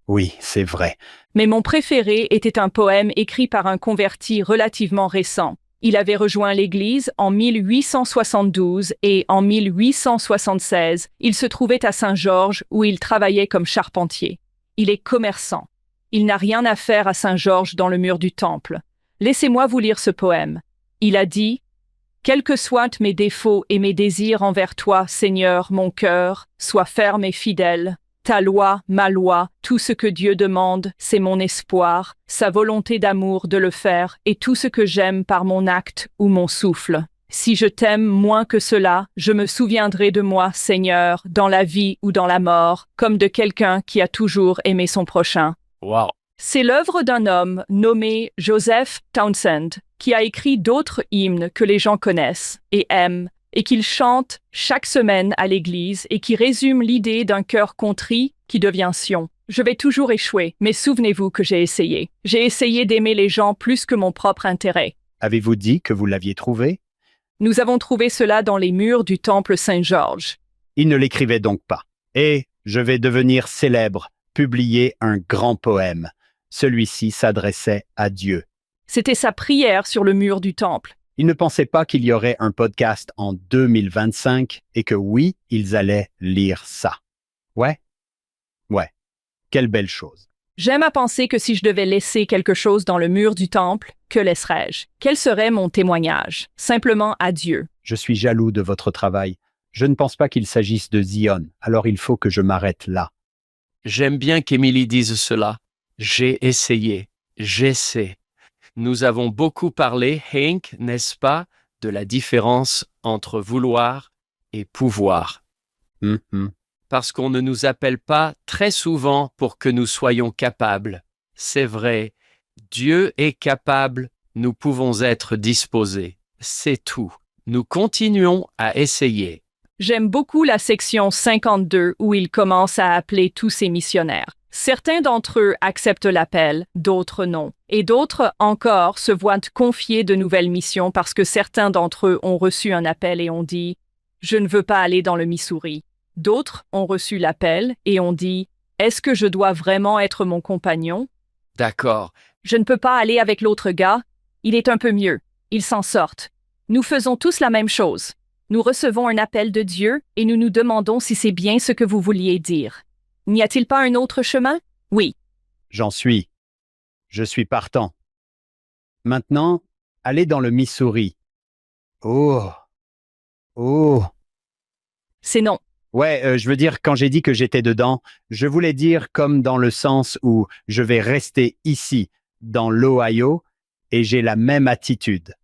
Oui, c'est vrai. Mais mon préféré était un poème écrit par un converti relativement récent. Il avait rejoint l'Église en 1872 et en 1876, il se trouvait à Saint-Georges où il travaillait comme charpentier. Il est commerçant. Il n'a rien à faire à Saint-Georges dans le mur du temple. Laissez-moi vous lire ce poème. Il a dit « Quels que soient mes défauts et mes désirs envers toi, Seigneur, mon cœur, sois ferme et fidèle. Ta loi, ma loi, tout ce que Dieu demande, c'est mon espoir, sa volonté d'amour de le faire, et tout ce que j'aime par mon acte ou mon souffle. Si je t'aime moins que cela, je me souviendrai de moi, Seigneur, dans la vie ou dans la mort, comme de quelqu'un qui a toujours aimé son prochain. » Wow. C'est l'œuvre d'un homme nommé Joseph Townsend, qui a écrit d'autres hymnes que les gens connaissent et aiment, et qu'il chante chaque semaine à l'église et qui résume l'idée d'un cœur contrit qui devient Sion. Je vais toujours échouer, mais souvenez-vous que j'ai essayé. J'ai essayé d'aimer les gens plus que mon propre intérêt. Avez-vous dit que vous l'aviez trouvé? Nous avons trouvé cela dans les murs du temple Saint-Georges. Il ne l'écrivait donc pas. Et je vais devenir célèbre, publier un grand poème. Celui-ci s'adressait à Dieu. C'était sa prière sur le mur du temple. Ils ne pensaient pas qu'il y aurait un podcast en 2025 et que oui, ils allaient lire ça. Ouais. Quelle belle chose. J'aime à penser que si je devais laisser quelque chose dans le mur du temple, que laisserais-je? Quel serait mon témoignage? Simplement à Dieu. Je suis jaloux de votre travail. Je ne pense pas qu'il s'agisse de Zion, alors il faut que je m'arrête là. J'aime bien qu'Émilie dise cela. J'ai essayé. J'essaie. Nous avons beaucoup parlé, Hank, n'est-ce pas, de la différence entre vouloir et pouvoir. Parce qu'on ne nous appelle pas très souvent pour que nous soyons capables. C'est vrai, Dieu est capable, nous pouvons être disposés. C'est tout. Nous continuons à essayer. J'aime beaucoup la section 52 où il commence à appeler tous ses missionnaires. Certains d'entre eux acceptent l'appel, d'autres non. Et d'autres encore se voient confier de nouvelles missions parce que certains d'entre eux ont reçu un appel et ont dit « Je ne veux pas aller dans le Missouri ». D'autres ont reçu l'appel et ont dit « Est-ce que je dois vraiment être mon compagnon? D'accord. Je ne peux pas aller avec l'autre gars. Il est un peu mieux. Ils s'en sortent. Nous faisons tous la même chose. Nous recevons un appel de Dieu et nous nous demandons si c'est bien ce que vous vouliez dire. N'y a-t-il pas un autre chemin? Oui. J'en suis. Je suis partant. Maintenant, allez dans le Missouri. Oh. C'est non. Ouais, je veux dire, quand j'ai dit que j'étais dedans, je voulais dire comme dans le sens où je vais rester ici, dans l'Ohio, et j'ai la même attitude.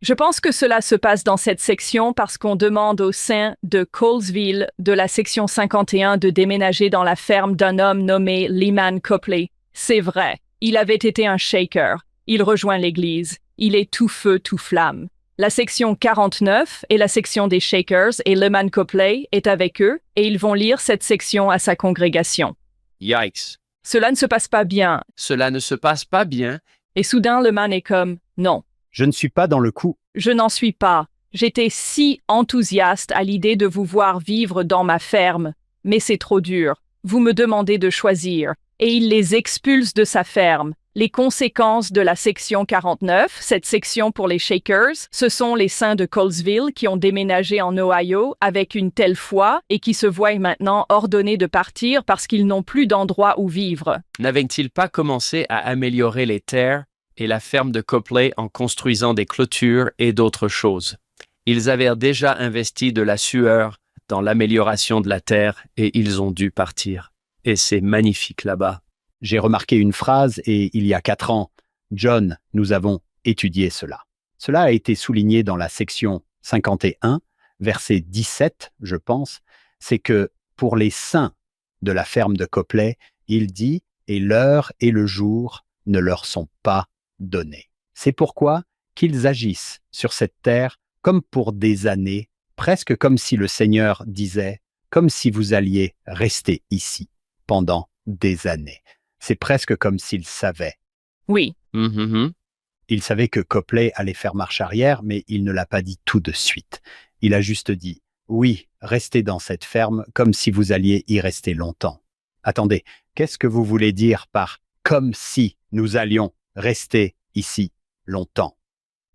Je pense que cela se passe dans cette section parce qu'on demande aux saints de Colesville de la section 51 de déménager dans la ferme d'un homme nommé Lyman Copley. C'est vrai, il avait été un shaker. Il rejoint l'église. Il est tout feu, tout flamme. La section 49 est la section des Shakers et Lyman Copley est avec eux et ils vont lire cette section à sa congrégation. Yikes. Cela ne se passe pas bien. Cela ne se passe pas bien. Et soudain, Lyman est comme « Non, Je ne suis pas dans le coup. je n'en suis pas. J'étais si enthousiaste à l'idée de vous voir vivre dans ma ferme, mais c'est trop dur. Vous me demandez de choisir. » Et il les expulse de sa ferme. Les conséquences de la section 49, cette section pour les Shakers, ce sont les saints de Colesville qui ont déménagé en Ohio avec une telle foi et qui se voient maintenant ordonnés de partir parce qu'ils n'ont plus d'endroit où vivre. N'avaient-ils pas commencé à améliorer les terres et la ferme de Copley en construisant des clôtures et d'autres choses? Ils avaient déjà investi de la sueur dans l'amélioration de la terre et ils ont dû partir. Et c'est magnifique là-bas. J'ai remarqué une phrase et il y a 4 ans, John, nous avons étudié cela. Cela a été souligné dans la section 51, verset 17, je pense. C'est que pour les saints de la ferme de Copley, il dit « et l'heure et le jour ne leur sont pas donnés ». C'est pourquoi qu'ils agissent sur cette terre comme pour des années, presque comme si le Seigneur disait « comme si vous alliez rester ici pendant des années ». C'est presque comme s'il savait. Oui, Il savait que Copley allait faire marche arrière, mais il ne l'a pas dit tout de suite. Il a juste dit « Oui, restez dans cette ferme comme si vous alliez y rester longtemps. » Attendez, qu'est-ce que vous voulez dire par « comme si nous allions rester ici longtemps »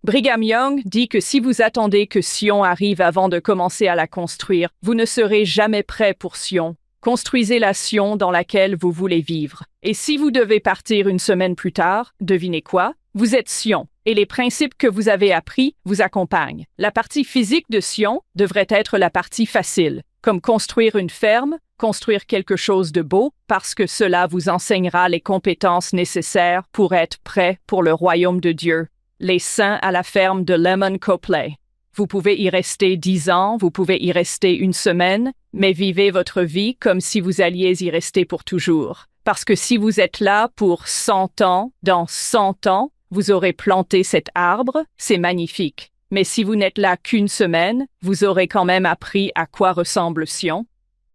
Brigham Young dit que si vous attendez que Sion arrive avant de commencer à la construire, vous ne serez jamais prêt pour Sion. Construisez la Sion dans laquelle vous voulez vivre. Et si vous devez partir une semaine plus tard, devinez quoi? Vous êtes Sion, et les principes que vous avez appris vous accompagnent. La partie physique de Sion devrait être la partie facile, comme construire une ferme, construire quelque chose de beau, parce que cela vous enseignera les compétences nécessaires pour être prêt pour le royaume de Dieu. Les saints à la ferme de Lyman Copley. Vous pouvez y rester 10 ans, vous pouvez y rester une semaine, mais vivez votre vie comme si vous alliez y rester pour toujours. Parce que si vous êtes là pour 100 ans, dans 100 ans, vous aurez planté cet arbre, c'est magnifique. Mais si vous n'êtes là qu'une semaine, vous aurez quand même appris à quoi ressemble Sion.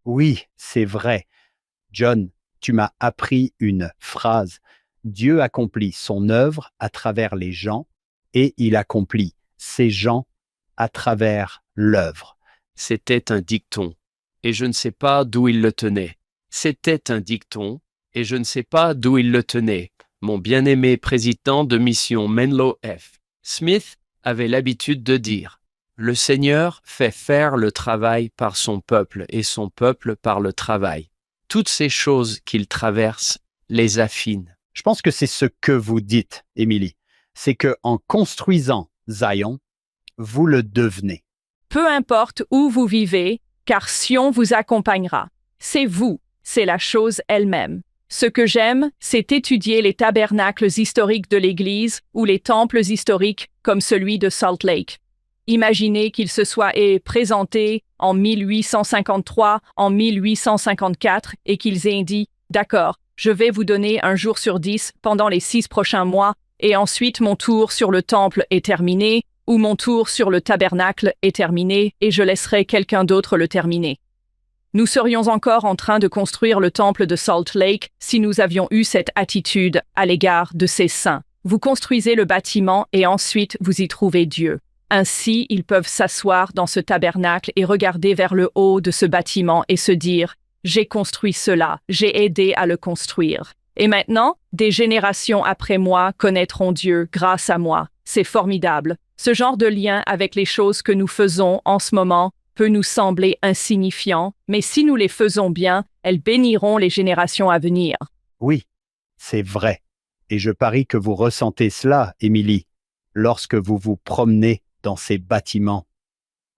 Oui, c'est vrai. John, tu m'as appris une phrase. Dieu accomplit son œuvre à travers les gens et il accomplit ces gens à travers l'œuvre. C'était un dicton, et je ne sais pas d'où il le tenait. C'était un dicton, et je ne sais pas d'où il le tenait. Mon bien-aimé président de mission Menlo F. Smith avait l'habitude de dire « Le Seigneur fait faire le travail par son peuple et son peuple par le travail. Toutes ces choses qu'il traverse les affinent. » Je pense que c'est ce que vous dites, Émilie. C'est que en construisant Zion, vous le devenez. Peu importe où vous vivez, car Sion vous accompagnera. C'est vous, c'est la chose elle-même. Ce que j'aime, c'est étudier les tabernacles historiques de l'Église ou les temples historiques comme celui de Salt Lake. Imaginez qu'il se soit présenté en 1853, en 1854 et qu'ils aient dit « D'accord, je vais vous donner un jour sur 10 pendant les 6 prochains mois et ensuite mon tour sur le temple est terminé ou mon tour sur le tabernacle est terminé et je laisserai quelqu'un d'autre le terminer. » Nous serions encore en train de construire le temple de Salt Lake si nous avions eu cette attitude à l'égard de ces saints. Vous construisez le bâtiment et ensuite vous y trouvez Dieu. Ainsi, ils peuvent s'asseoir dans ce tabernacle et regarder vers le haut de ce bâtiment et se dire « J'ai construit cela, j'ai aidé à le construire. Et maintenant, des générations après moi connaîtront Dieu grâce à moi. C'est formidable. » Ce genre de lien avec les choses que nous faisons en ce moment peut nous sembler insignifiant, mais si nous les faisons bien, elles béniront les générations à venir. Oui, c'est vrai. Et je parie que vous ressentez cela, Émilie, lorsque vous vous promenez dans ces bâtiments.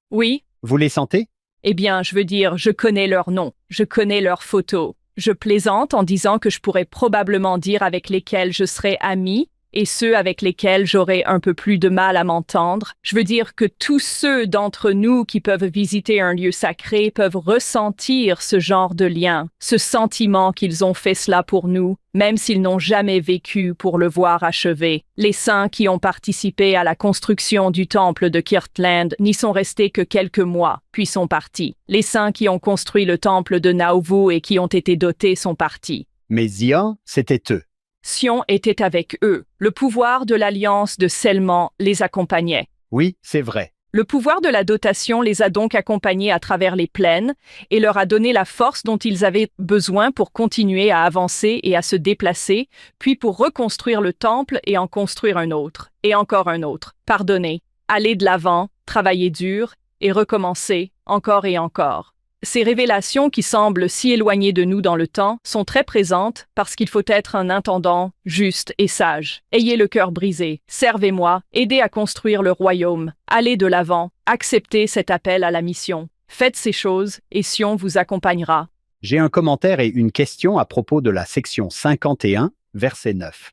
Oui? Vous les sentez? Eh bien, je veux dire, je connais leurs noms, je connais leurs photos. Je plaisante en disant que je pourrais probablement dire avec lesquels je serais ami, et ceux avec lesquels j'aurai un peu plus de mal à m'entendre. Je veux dire que tous ceux d'entre nous qui peuvent visiter un lieu sacré peuvent ressentir ce genre de lien, ce sentiment qu'ils ont fait cela pour nous, même s'ils n'ont jamais vécu pour le voir achevé. Les saints qui ont participé à la construction du temple de Kirtland n'y sont restés que quelques mois, puis sont partis. Les saints qui ont construit le temple de Nauvoo et qui ont été dotés sont partis. Mais Zion, c'était eux. Sion était avec eux. Le pouvoir de l'alliance de scellement les accompagnait. Oui, c'est vrai. Le pouvoir de la dotation les a donc accompagnés à travers les plaines et leur a donné la force dont ils avaient besoin pour continuer à avancer et à se déplacer, puis pour reconstruire le temple et en construire un autre, et encore un autre. Pardonner, aller de l'avant, travailler dur et recommencer encore et encore. Ces révélations qui semblent si éloignées de nous dans le temps sont très présentes parce qu'il faut être un intendant juste et sage. Ayez le cœur brisé, servez-moi, aidez à construire le royaume, allez de l'avant, acceptez cet appel à la mission. Faites ces choses et Sion vous accompagnera. J'ai un commentaire et une question à propos de la section 51, verset 9.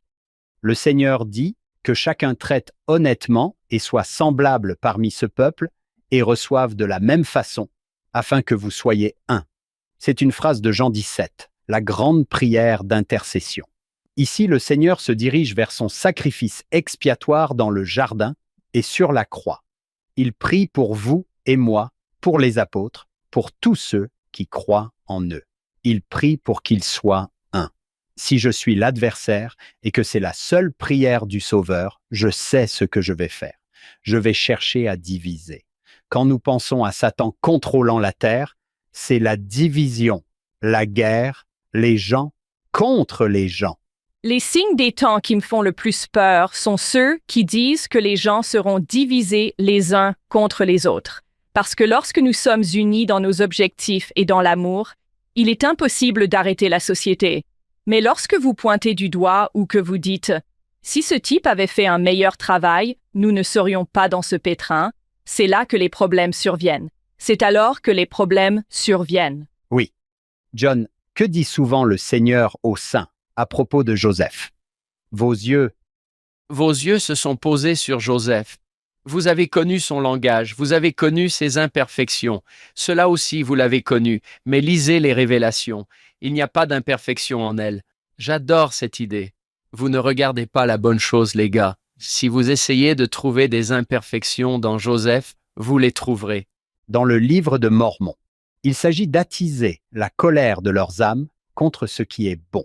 Le Seigneur dit que chacun traite honnêtement et soit semblable parmi ce peuple et reçoive de la même façon, afin que vous soyez un. C'est une phrase de Jean 17, la grande prière d'intercession. Ici, le Seigneur se dirige vers son sacrifice expiatoire dans le jardin et sur la croix. Il prie pour vous et moi, pour les apôtres, pour tous ceux qui croient en eux. Il prie pour qu'ils soient un. Si je suis l'adversaire et que c'est la seule prière du Sauveur, je sais ce que je vais faire. Je vais chercher à diviser. Quand nous pensons à Satan contrôlant la terre, c'est la division, la guerre, les gens contre les gens. Les signes des temps qui me font le plus peur sont ceux qui disent que les gens seront divisés les uns contre les autres. Parce que lorsque nous sommes unis dans nos objectifs et dans l'amour, il est impossible d'arrêter la société. Mais lorsque vous pointez du doigt ou que vous dites « Si ce type avait fait un meilleur travail, nous ne serions pas dans ce pétrin », c'est là que les problèmes surviennent. C'est alors que les problèmes surviennent. Oui. John, que dit souvent le Seigneur aux saints à propos de Joseph? Vos yeux se sont posés sur Joseph. Vous avez connu son langage, vous avez connu ses imperfections. Cela aussi, vous l'avez connu, mais lisez les révélations. Il n'y a pas d'imperfection en elles. J'adore cette idée. Vous ne regardez pas la bonne chose, les gars. Si vous essayez de trouver des imperfections dans Joseph, vous les trouverez. dans le livre de Mormon. Il s'agit d'attiser la colère de leurs âmes contre ce qui est bon.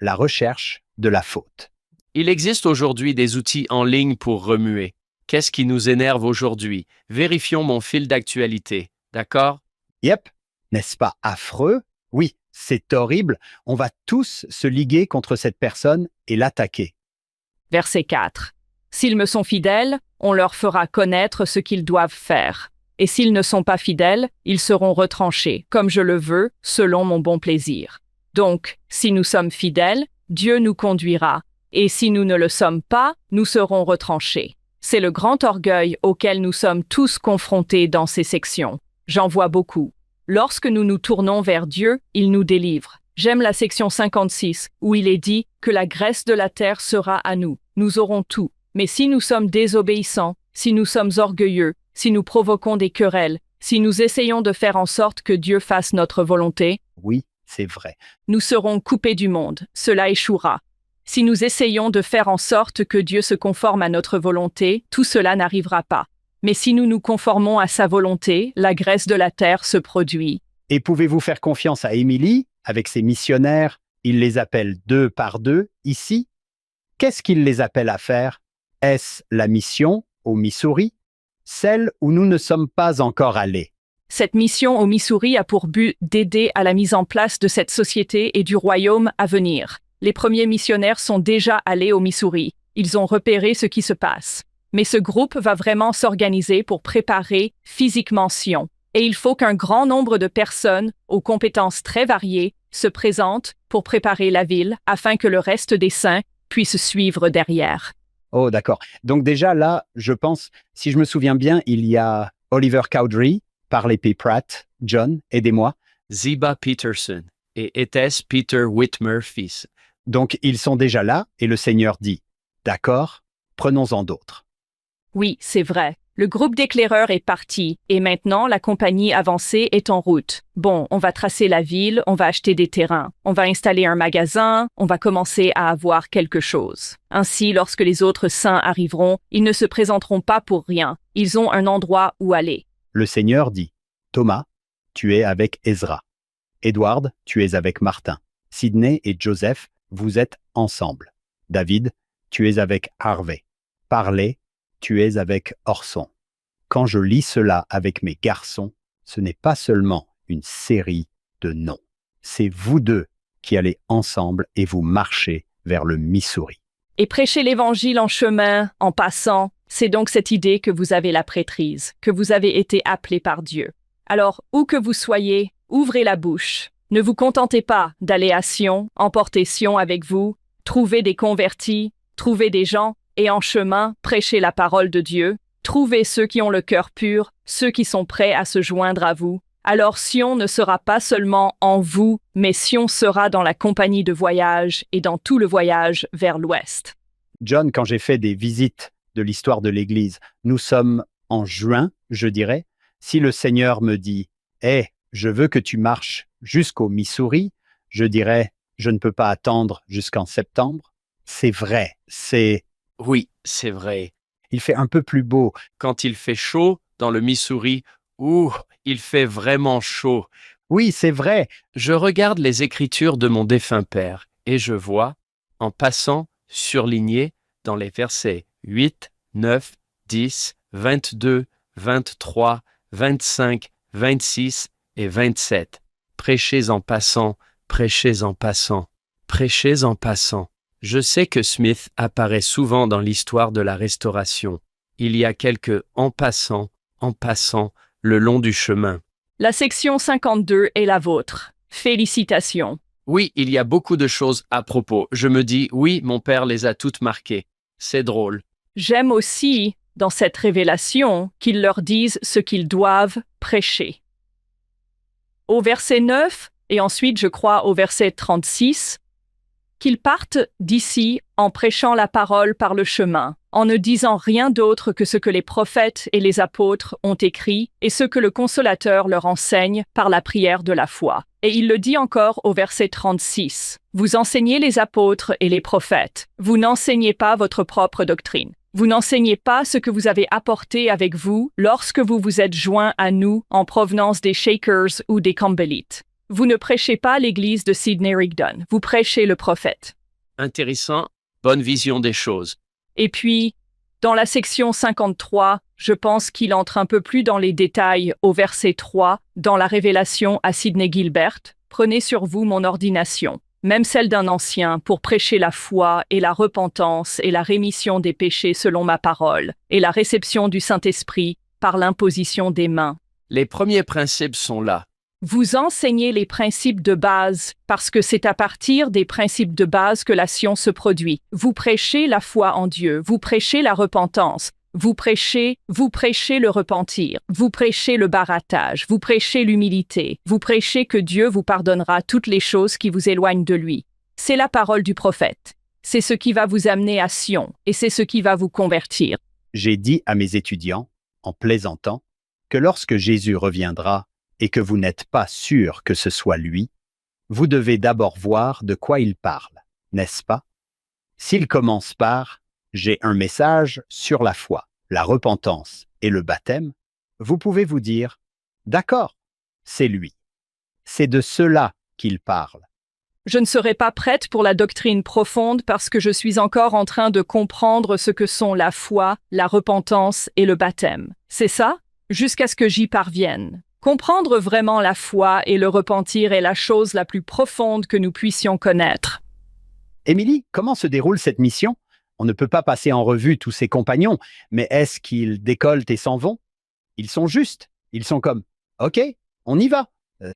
La recherche de la faute. Il existe aujourd'hui des outils en ligne pour remuer. Qu'est-ce qui nous énerve aujourd'hui? Vérifions mon fil d'actualité, d'accord? Yep, n'est-ce pas affreux? Oui, c'est horrible. On va tous se liguer contre cette personne et l'attaquer. Verset 4. S'ils me sont fidèles, on leur fera connaître ce qu'ils doivent faire. Et s'ils ne sont pas fidèles, ils seront retranchés, comme je le veux, selon mon bon plaisir. Donc, si nous sommes fidèles, Dieu nous conduira. Et si nous ne le sommes pas, nous serons retranchés. C'est le grand orgueil auquel nous sommes tous confrontés dans ces sections. J'en vois beaucoup. Lorsque nous nous tournons vers Dieu, il nous délivre. J'aime la section 56, où il est dit que la graisse de la terre sera à nous. Nous aurons tout. Mais si nous sommes désobéissants, si nous sommes orgueilleux, si nous provoquons des querelles, si nous essayons de faire en sorte que Dieu fasse notre volonté, Oui, c'est vrai. nous serons coupés du monde. Cela échouera. Si nous essayons de faire en sorte que Dieu se conforme à notre volonté, tout cela n'arrivera pas. Mais si nous nous conformons à sa volonté, la graisse de la terre se produit. Et pouvez-vous faire confiance à Émilie, avec ses missionnaires? Il les appelle 2 par 2, ici. Qu'est-ce qu'il les appelle à faire? Est-ce la mission au Missouri? Celle où nous ne sommes pas encore allés. Cette mission au Missouri a pour but d'aider à la mise en place de cette société et du royaume à venir. Les premiers missionnaires sont déjà allés au Missouri. Ils ont repéré ce qui se passe. Mais ce groupe va vraiment s'organiser pour préparer physiquement Sion. Et il faut qu'un grand nombre de personnes, aux compétences très variées, se présentent pour préparer la ville afin que le reste des saints puisse suivre derrière. Oh, d'accord. Donc déjà là, je pense, si je me souviens bien, il y a Oliver Cowdery, Parley P. Pratt, John, aidez-moi. Ziba Peterson et était-ce Peter Whitmer fils? Donc ils sont déjà là et le Seigneur dit, D'accord? Prenons-en d'autres. Oui, c'est vrai. Le groupe d'éclaireurs est parti, et maintenant la compagnie avancée est en route. Bon, on va tracer la ville, on va acheter des terrains, on va installer un magasin, on va commencer à avoir quelque chose. Ainsi, lorsque les autres saints arriveront, ils ne se présenteront pas pour rien. Ils ont un endroit où aller. Le Seigneur dit, Thomas, tu es avec Ezra. Edward, tu es avec Martin. Sidney et Joseph, vous êtes ensemble. David, tu es avec Harvey. Parley, tu es avec Orson. Quand je lis cela avec mes garçons, ce n'est pas seulement une série de noms. C'est vous deux qui allez ensemble et vous marchez vers le Missouri. Et prêcher l'Évangile en chemin, en passant, c'est donc cette idée que vous avez la prêtrise, que vous avez été appelé par Dieu. Alors, où que vous soyez, ouvrez la bouche. Ne vous contentez pas d'aller à Sion, emporter Sion avec vous, trouver des convertis, trouver des gens, et en chemin, prêcher la parole de Dieu, trouvez ceux qui ont le cœur pur, ceux qui sont prêts à se joindre à vous. Alors Sion ne sera pas seulement en vous, mais Sion sera dans la compagnie de voyage et dans tout le voyage vers l'Ouest. John, quand j'ai fait des visites de l'histoire de l'Église, nous sommes en juin, je dirais. Si le Seigneur me dit « Hey, je veux que tu marches jusqu'au Missouri », je dirais « Je ne peux pas attendre jusqu'en septembre ». C'est vrai, Oui, c'est vrai. il fait un peu plus beau. Quand il fait chaud dans le Missouri, il fait vraiment chaud. Oui, c'est vrai. Je regarde les écritures de mon défunt père et je vois, en passant, surligné dans les versets 8, 9, 10, 22, 23, 25, 26 et 27. Prêchez en passant, prêchez en passant, prêchez en passant. Je sais que Smith apparaît souvent dans l'histoire de la Restauration. Il y a quelques en passant, le long du chemin. La section 52 est la vôtre. Félicitations. Oui, il y a beaucoup de choses à propos. Je me dis, oui, mon père les a toutes marquées. C'est drôle. J'aime aussi, dans cette révélation, qu'ils leur disent ce qu'ils doivent prêcher. Au verset 9, et ensuite je crois au verset 36, qu'ils partent d'ici en prêchant la parole par le chemin, en ne disant rien d'autre que ce que les prophètes et les apôtres ont écrit et ce que le Consolateur leur enseigne par la prière de la foi. Et il le dit encore au verset 36. Vous enseignez les apôtres et les prophètes. Vous n'enseignez pas votre propre doctrine. Vous n'enseignez pas ce que vous avez apporté avec vous lorsque vous vous êtes joints à nous en provenance des Shakers ou des Campbellites. Vous ne prêchez pas l'église de Sidney Rigdon, vous prêchez le prophète. Intéressant, bonne vision des choses. Et puis, dans la section 53, je pense qu'il entre un peu plus dans les détails au verset 3, dans la révélation à Sidney Gilbert. Prenez sur vous mon ordination, même celle d'un ancien, pour prêcher la foi et la repentance et la rémission des péchés selon ma parole, et la réception du Saint-Esprit par l'imposition des mains. Les premiers principes sont là. Vous enseignez les principes de base parce que c'est à partir des principes de base que la science se produit. Vous prêchez la foi en Dieu, vous prêchez la repentance, vous prêchez le repentir, vous prêchez le baratage, vous prêchez l'humilité, vous prêchez que Dieu vous pardonnera toutes les choses qui vous éloignent de lui. C'est la parole du prophète. C'est ce qui va vous amener à Sion et c'est ce qui va vous convertir. J'ai dit à mes étudiants, en plaisantant, que lorsque Jésus reviendra, et que vous n'êtes pas sûr que ce soit lui, vous devez d'abord voir de quoi il parle, n'est-ce pas? S'il commence par « J'ai un message sur la foi, la repentance et le baptême », vous pouvez vous dire « D'accord, c'est lui. C'est de cela qu'il parle. » Je ne serai pas prête pour la doctrine profonde parce que je suis encore en train de comprendre ce que sont la foi, la repentance et le baptême. C'est ça? Jusqu'à ce que j'y parvienne. Comprendre vraiment la foi et le repentir est la chose la plus profonde que nous puissions connaître. Émilie, comment se déroule cette mission? On ne peut pas passer en revue tous ses compagnons, mais est-ce qu'ils décollent et s'en vont? Ils sont justes. Ils sont comme « OK, on y va ».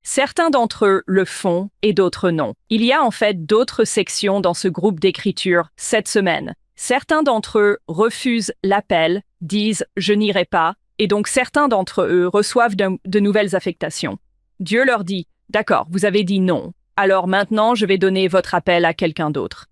Certains d'entre eux le font et d'autres non. Il y a en fait d'autres sections dans ce groupe d'écriture cette semaine. Certains d'entre eux refusent l'appel, disent « je n'irai pas ». Et donc certains d'entre eux reçoivent de nouvelles affectations. Dieu leur dit « D'accord, vous avez dit non, alors maintenant je vais donner votre appel à quelqu'un d'autre. »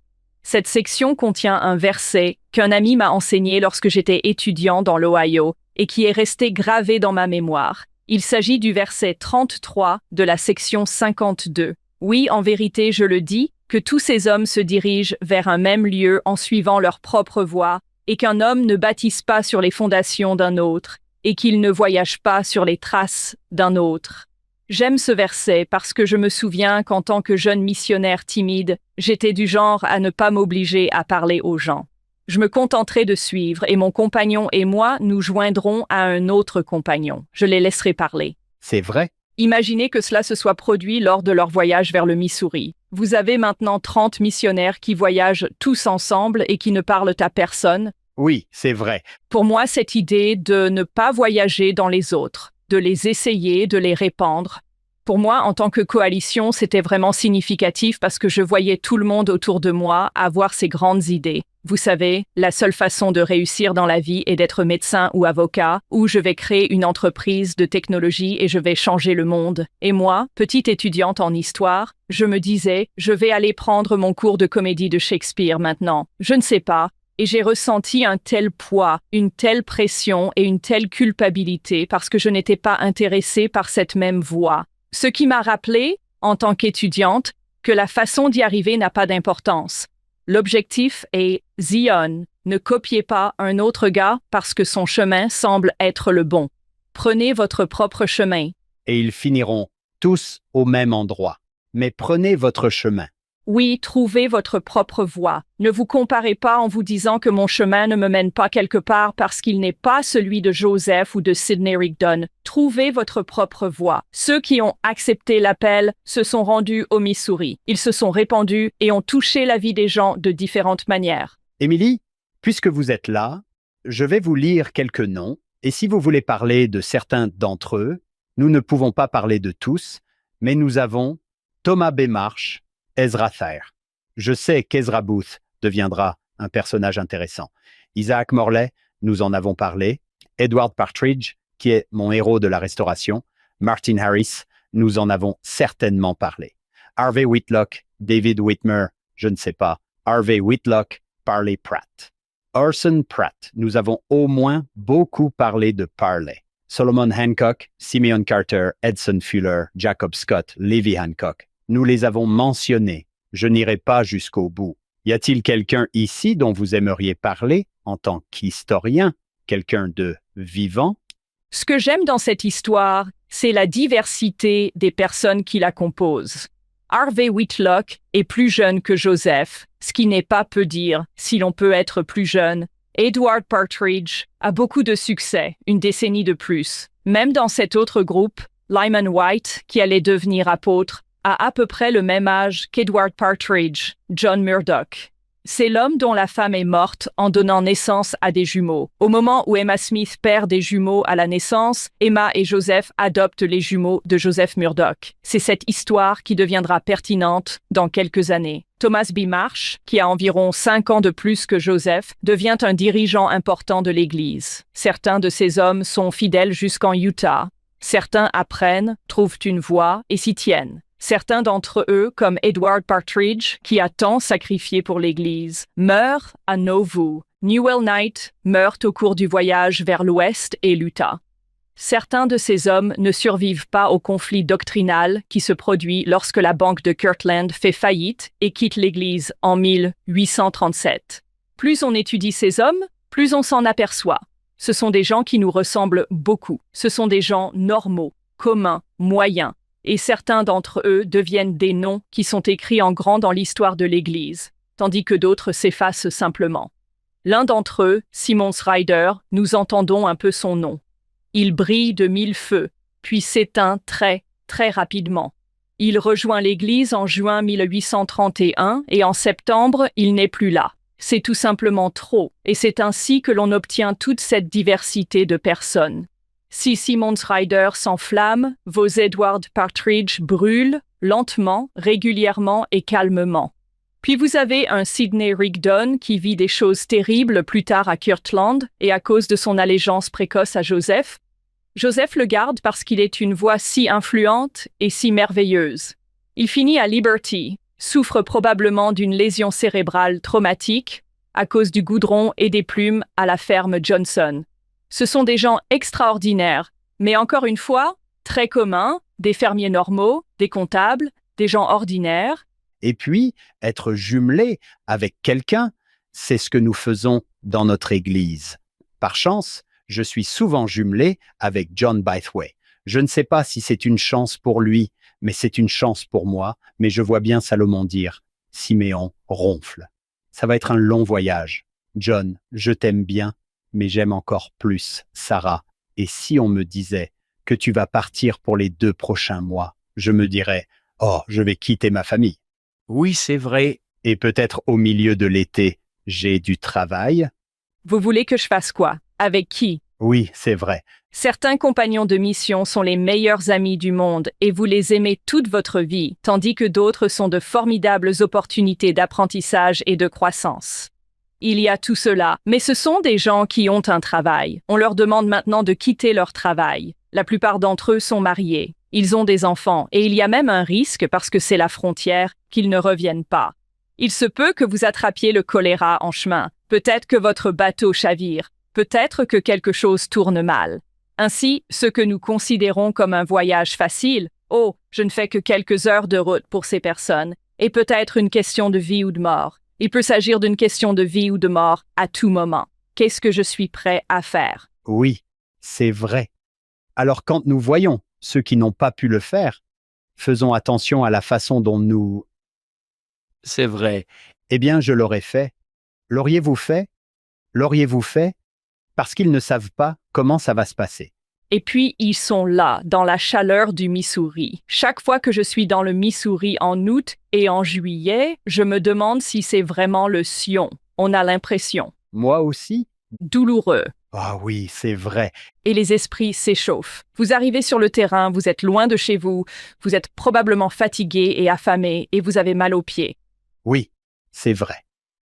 Cette section contient un verset qu'un ami m'a enseigné lorsque j'étais étudiant dans l'Ohio et qui est resté gravé dans ma mémoire. Il s'agit du verset 33 de la section 52. Oui, en vérité, je le dis, que tous ces hommes se dirigent vers un même lieu en suivant leur propre voie, et qu'un homme ne bâtisse pas sur les fondations d'un autre, et qu'il ne voyage pas sur les traces d'un autre. J'aime ce verset parce que je me souviens qu'en tant que jeune missionnaire timide, j'étais du genre à ne pas m'obliger à parler aux gens. Je me contenterai de suivre et mon compagnon et moi nous joindrons à un autre compagnon. Je les laisserai parler. C'est vrai? Imaginez que cela se soit produit lors de leur voyage vers le Missouri. Vous avez maintenant 30 missionnaires qui voyagent tous ensemble et qui ne parlent à personne. Oui, c'est vrai. Pour moi, cette idée de ne pas voyager dans les autres, de les essayer, de les répandre, pour moi, en tant que coalition, c'était vraiment significatif parce que je voyais tout le monde autour de moi avoir ces grandes idées. Vous savez, la seule façon de réussir dans la vie est d'être médecin ou avocat, ou je vais créer une entreprise de technologie et je vais changer le monde. Et moi, petite étudiante en histoire, je me disais, je vais aller prendre mon cours de comédie de Shakespeare maintenant. Je ne sais pas. Et j'ai ressenti un tel poids, une telle pression et une telle culpabilité parce que je n'étais pas intéressée par cette même voie. Ce qui m'a rappelé, en tant qu'étudiante, que la façon d'y arriver n'a pas d'importance. L'objectif est Zion. Ne copiez pas un autre gars parce que son chemin semble être le bon. Prenez votre propre chemin. Et ils finiront tous au même endroit. Mais prenez votre chemin. Oui, trouvez votre propre voie. Ne vous comparez pas en vous disant que mon chemin ne me mène pas quelque part parce qu'il n'est pas celui de Joseph ou de Sidney Rigdon. Trouvez votre propre voie. Ceux qui ont accepté l'appel se sont rendus au Missouri. Ils se sont répandus et ont touché la vie des gens de différentes manières. Émilie, puisque vous êtes là, je vais vous lire quelques noms, et si vous voulez parler de certains d'entre eux, nous ne pouvons pas parler de tous, mais nous avons Thomas B. Marsh, Ezra Thayer. Je sais qu'Ezra Booth deviendra un personnage intéressant. Isaac Morley, nous en avons parlé. Edward Partridge, qui est mon héros de la restauration. Martin Harris, nous en avons certainement parlé. Harvey Whitlock, David Whitmer, je ne sais pas. Harvey Whitlock, Parley Pratt. Orson Pratt, nous avons au moins beaucoup parlé de Parley. Solomon Hancock, Simeon Carter, Edson Fuller, Jacob Scott, Levi Hancock. Nous les avons mentionnés. Je n'irai pas jusqu'au bout. Y a-t-il quelqu'un ici dont vous aimeriez parler en tant qu'historien, quelqu'un de vivant? Ce que j'aime dans cette histoire, c'est la diversité des personnes qui la composent. Harvey Whitlock est plus jeune que Joseph, ce qui n'est pas peu dire si l'on peut être plus jeune. Edward Partridge a beaucoup de succès, une décennie de plus. Même dans cet autre groupe, Lyman White, qui allait devenir apôtre, a à peu près le même âge qu'Edward Partridge, John Murdoch. C'est l'homme dont la femme est morte en donnant naissance à des jumeaux. Au moment où Emma Smith perd des jumeaux à la naissance, Emma et Joseph adoptent les jumeaux de Joseph Murdoch. C'est cette histoire qui deviendra pertinente dans quelques années. Thomas B. Marsh, qui a environ 5 ans de plus que Joseph, devient un dirigeant important de l'Église. Certains de ces hommes sont fidèles jusqu'en Utah. Certains apprennent, trouvent une voie et s'y tiennent. Certains d'entre eux, comme Edward Partridge, qui a tant sacrifié pour l'Église, meurent à Nauvoo. Newell Knight meurt au cours du voyage vers l'Ouest et l'Utah. Certains de ces hommes ne survivent pas au conflit doctrinal qui se produit lorsque la banque de Kirtland fait faillite et quitte l'Église en 1837. Plus on étudie ces hommes, plus on s'en aperçoit. Ce sont des gens qui nous ressemblent beaucoup. Ce sont des gens normaux, communs, moyens. Et certains d'entre eux deviennent des noms qui sont écrits en grand dans l'histoire de l'Église, tandis que d'autres s'effacent simplement. L'un d'entre eux, Simon Ryder, nous entendons un peu son nom. Il brille de 1000 feux, puis s'éteint très, très rapidement. Il rejoint l'Église en juin 1831 et en septembre, il n'est plus là. C'est tout simplement trop, et c'est ainsi que l'on obtient toute cette diversité de personnes. Si Simon Ryder s'enflamme, vos Edward Partridge brûlent, lentement, régulièrement et calmement. Puis vous avez un Sidney Rigdon qui vit des choses terribles plus tard à Kirtland et à cause de son allégeance précoce à Joseph. Joseph le garde parce qu'il est une voix si influente et si merveilleuse. Il finit à Liberty, souffre probablement d'une lésion cérébrale traumatique à cause du goudron et des plumes à la ferme Johnson. Ce sont des gens extraordinaires, mais encore une fois, très communs, des fermiers normaux, des comptables, des gens ordinaires. Et puis, être jumelé avec quelqu'un, c'est ce que nous faisons dans notre Église. Par chance, je suis souvent jumelé avec John Bythway. Je ne sais pas si c'est une chance pour lui, mais c'est une chance pour moi, mais je vois bien Salomon dire « Siméon ronfle ». Ça va être un long voyage. John, je t'aime bien, mais j'aime encore plus Sarah. Et si on me disait que tu vas partir pour les 2 prochains mois, je me dirais « Oh, je vais quitter ma famille ». Oui, c'est vrai. Et peut-être au milieu de l'été, j'ai du travail. Vous voulez que je fasse quoi? Avec qui? Oui, c'est vrai. Certains compagnons de mission sont les meilleurs amis du monde et vous les aimez toute votre vie, tandis que d'autres sont de formidables opportunités d'apprentissage et de croissance. Il y a tout cela, mais ce sont des gens qui ont un travail. On leur demande maintenant de quitter leur travail. La plupart d'entre eux sont mariés. Ils ont des enfants et il y a même un risque, parce que c'est la frontière, qu'ils ne reviennent pas. Il se peut que vous attrapiez le choléra en chemin. Peut-être que votre bateau chavire. Peut-être que quelque chose tourne mal. Ainsi, ce que nous considérons comme un voyage facile, oh, je ne fais que quelques heures de route pour ces personnes, est peut-être une question de vie ou de mort. Il peut s'agir d'une question de vie ou de mort à tout moment. Qu'est-ce que je suis prêt à faire? Oui, c'est vrai. Alors quand nous voyons ceux qui n'ont pas pu le faire, faisons attention à la façon dont nous... C'est vrai. Eh bien, je l'aurais fait. L'auriez-vous fait? L'auriez-vous fait? Parce qu'ils ne savent pas comment ça va se passer. Et puis, ils sont là, dans la chaleur du Missouri. Chaque fois que je suis dans le Missouri en août et en juillet, je me demande si c'est vraiment le Sion. On a l'impression. Moi aussi? Douloureux. Ah oui, c'est vrai. Et les esprits s'échauffent. Vous arrivez sur le terrain, vous êtes loin de chez vous, vous êtes probablement fatigué et affamé et vous avez mal aux pieds. Oui, c'est vrai.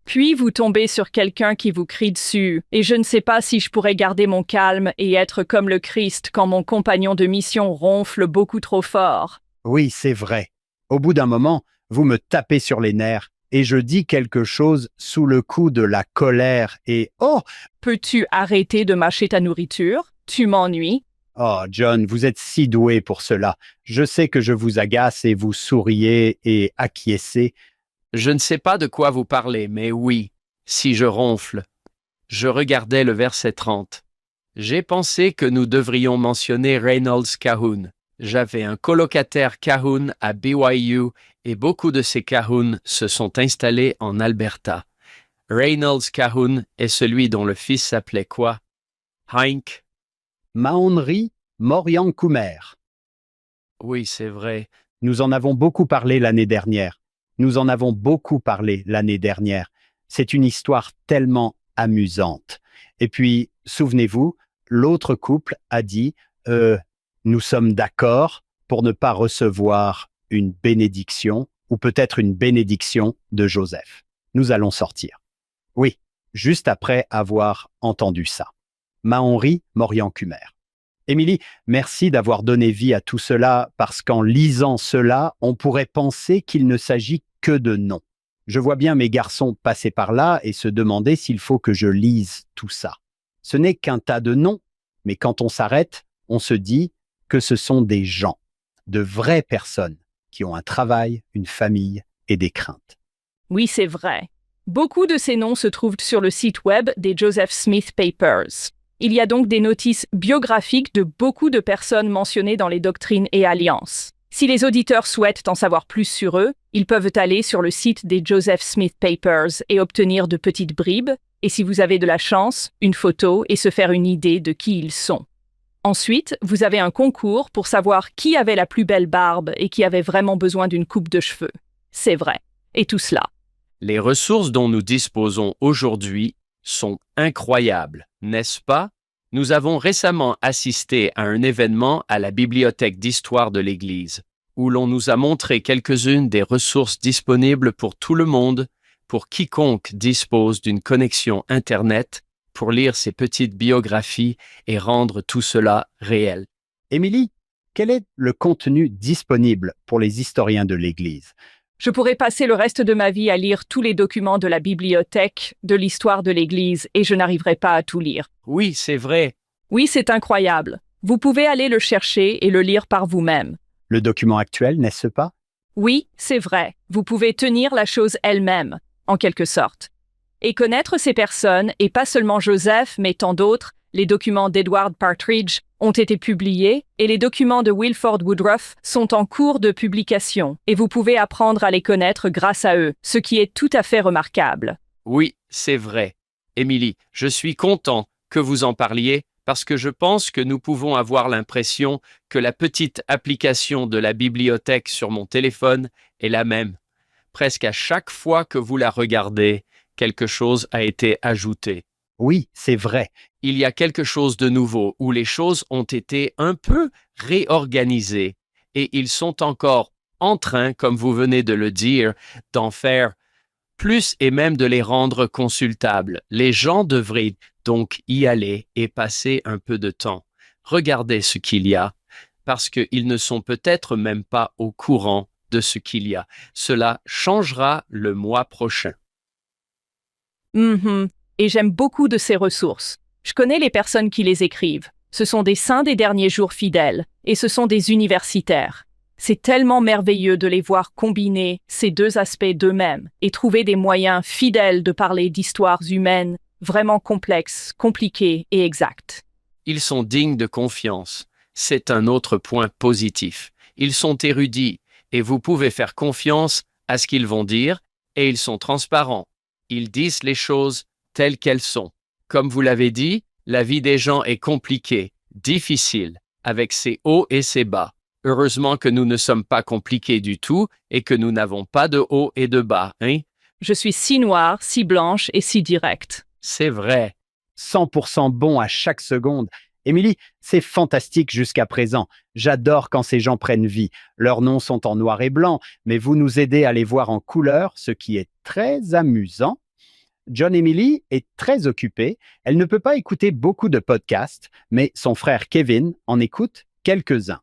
Puis vous tombez sur quelqu'un qui vous crie dessus, et je ne sais pas si je pourrais garder mon calme et être comme le Christ quand mon compagnon de mission ronfle beaucoup trop fort. Oui, c'est vrai. Au bout d'un moment, vous me tapez sur les nerfs et je dis quelque chose sous le coup de la colère et « Oh! Peux-tu arrêter de mâcher ta nourriture? Tu m'ennuies. Oh, John, vous êtes si doué pour cela. Je sais que je vous agace et vous souriez et acquiescez. Je ne sais pas de quoi vous parlez, mais oui, si je ronfle. Je regardais le verset 30. J'ai pensé que nous devrions mentionner Reynolds Cahoon. J'avais un colocataire Cahoon à BYU et beaucoup de ces Cahoon se sont installés en Alberta. Reynolds Cahoon est celui dont le fils s'appelait quoi? Hank? Mahonri Moriancoumer. Oui, c'est vrai. Nous en avons beaucoup parlé l'année dernière. Nous en avons beaucoup parlé l'année dernière. C'est une histoire tellement amusante. Et puis, souvenez-vous, l'autre couple a dit nous sommes d'accord pour ne pas recevoir une bénédiction ou peut-être une bénédiction de Joseph. Nous allons sortir. Oui, juste après avoir entendu ça. Mahonri Moriancoumer. Émilie, merci d'avoir donné vie à tout cela parce qu'en lisant cela, on pourrait penser qu'il ne s'agit que de noms. Je vois bien mes garçons passer par là et se demander s'il faut que je lise tout ça. Ce n'est qu'un tas de noms, mais quand on s'arrête, on se dit que ce sont des gens, de vraies personnes qui ont un travail, une famille et des craintes. Oui, c'est vrai. Beaucoup de ces noms se trouvent sur le site web des Joseph Smith Papers. Il y a donc des notices biographiques de beaucoup de personnes mentionnées dans les doctrines et alliances. Si les auditeurs souhaitent en savoir plus sur eux, ils peuvent aller sur le site des Joseph Smith Papers et obtenir de petites bribes, et si vous avez de la chance, une photo et se faire une idée de qui ils sont. Ensuite, vous avez un concours pour savoir qui avait la plus belle barbe et qui avait vraiment besoin d'une coupe de cheveux. C'est vrai. Et tout cela. Les ressources dont nous disposons aujourd'hui sont incroyables, n'est-ce pas? Nous avons récemment assisté à un événement à la Bibliothèque d'histoire de l'Église, où l'on nous a montré quelques-unes des ressources disponibles pour tout le monde, pour quiconque dispose d'une connexion Internet, pour lire ces petites biographies et rendre tout cela réel. Émilie, quel est le contenu disponible pour les historiens de l'Église? Je pourrais passer le reste de ma vie à lire tous les documents de la bibliothèque, de l'histoire de l'Église, et je n'arriverai pas à tout lire. Oui, c'est vrai. Oui, c'est incroyable. Vous pouvez aller le chercher et le lire par vous-même. Le document actuel, n'est-ce pas? Oui, c'est vrai. Vous pouvez tenir la chose elle-même, en quelque sorte. Et connaître ces personnes, et pas seulement Joseph, mais tant d'autres, les documents d'Edward Partridge ont été publiés, et les documents de Wilford Woodruff sont en cours de publication, et vous pouvez apprendre à les connaître grâce à eux, ce qui est tout à fait remarquable. Oui, c'est vrai. Émilie, je suis content que vous en parliez parce que je pense que nous pouvons avoir l'impression que la petite application de la bibliothèque sur mon téléphone est la même. Presque à chaque fois que vous la regardez, quelque chose a été ajouté. Oui, c'est vrai. Il y a quelque chose de nouveau où les choses ont été un peu réorganisées et ils sont encore en train, comme vous venez de le dire, d'en faire plus et même de les rendre consultables. Les gens devraient donc y aller et passer un peu de temps. Regardez ce qu'il y a, parce qu'ils ne sont peut-être même pas au courant de ce qu'il y a. Cela changera le mois prochain. Et j'aime beaucoup de ces ressources. Je connais les personnes qui les écrivent. Ce sont des saints des derniers jours fidèles, et ce sont des universitaires. C'est tellement merveilleux de les voir combiner ces deux aspects d'eux-mêmes et trouver des moyens fidèles de parler d'histoires humaines vraiment complexes, compliquées et exactes. Ils sont dignes de confiance. C'est un autre point positif. Ils sont érudits et vous pouvez faire confiance à ce qu'ils vont dire et ils sont transparents. Ils disent les choses telles qu'elles sont. Comme vous l'avez dit, la vie des gens est compliquée, difficile, avec ses hauts et ses bas. Heureusement que nous ne sommes pas compliqués du tout et que nous n'avons pas de haut et de bas, hein? Je suis si noire, si blanche et si directe. C'est vrai. 100% bon à chaque seconde. Émilie, c'est fantastique jusqu'à présent. J'adore quand ces gens prennent vie. Leurs noms sont en noir et blanc, mais vous nous aidez à les voir en couleur, ce qui est très amusant. John Emily est très occupée. Elle ne peut pas écouter beaucoup de podcasts, mais son frère Kevin en écoute quelques-uns.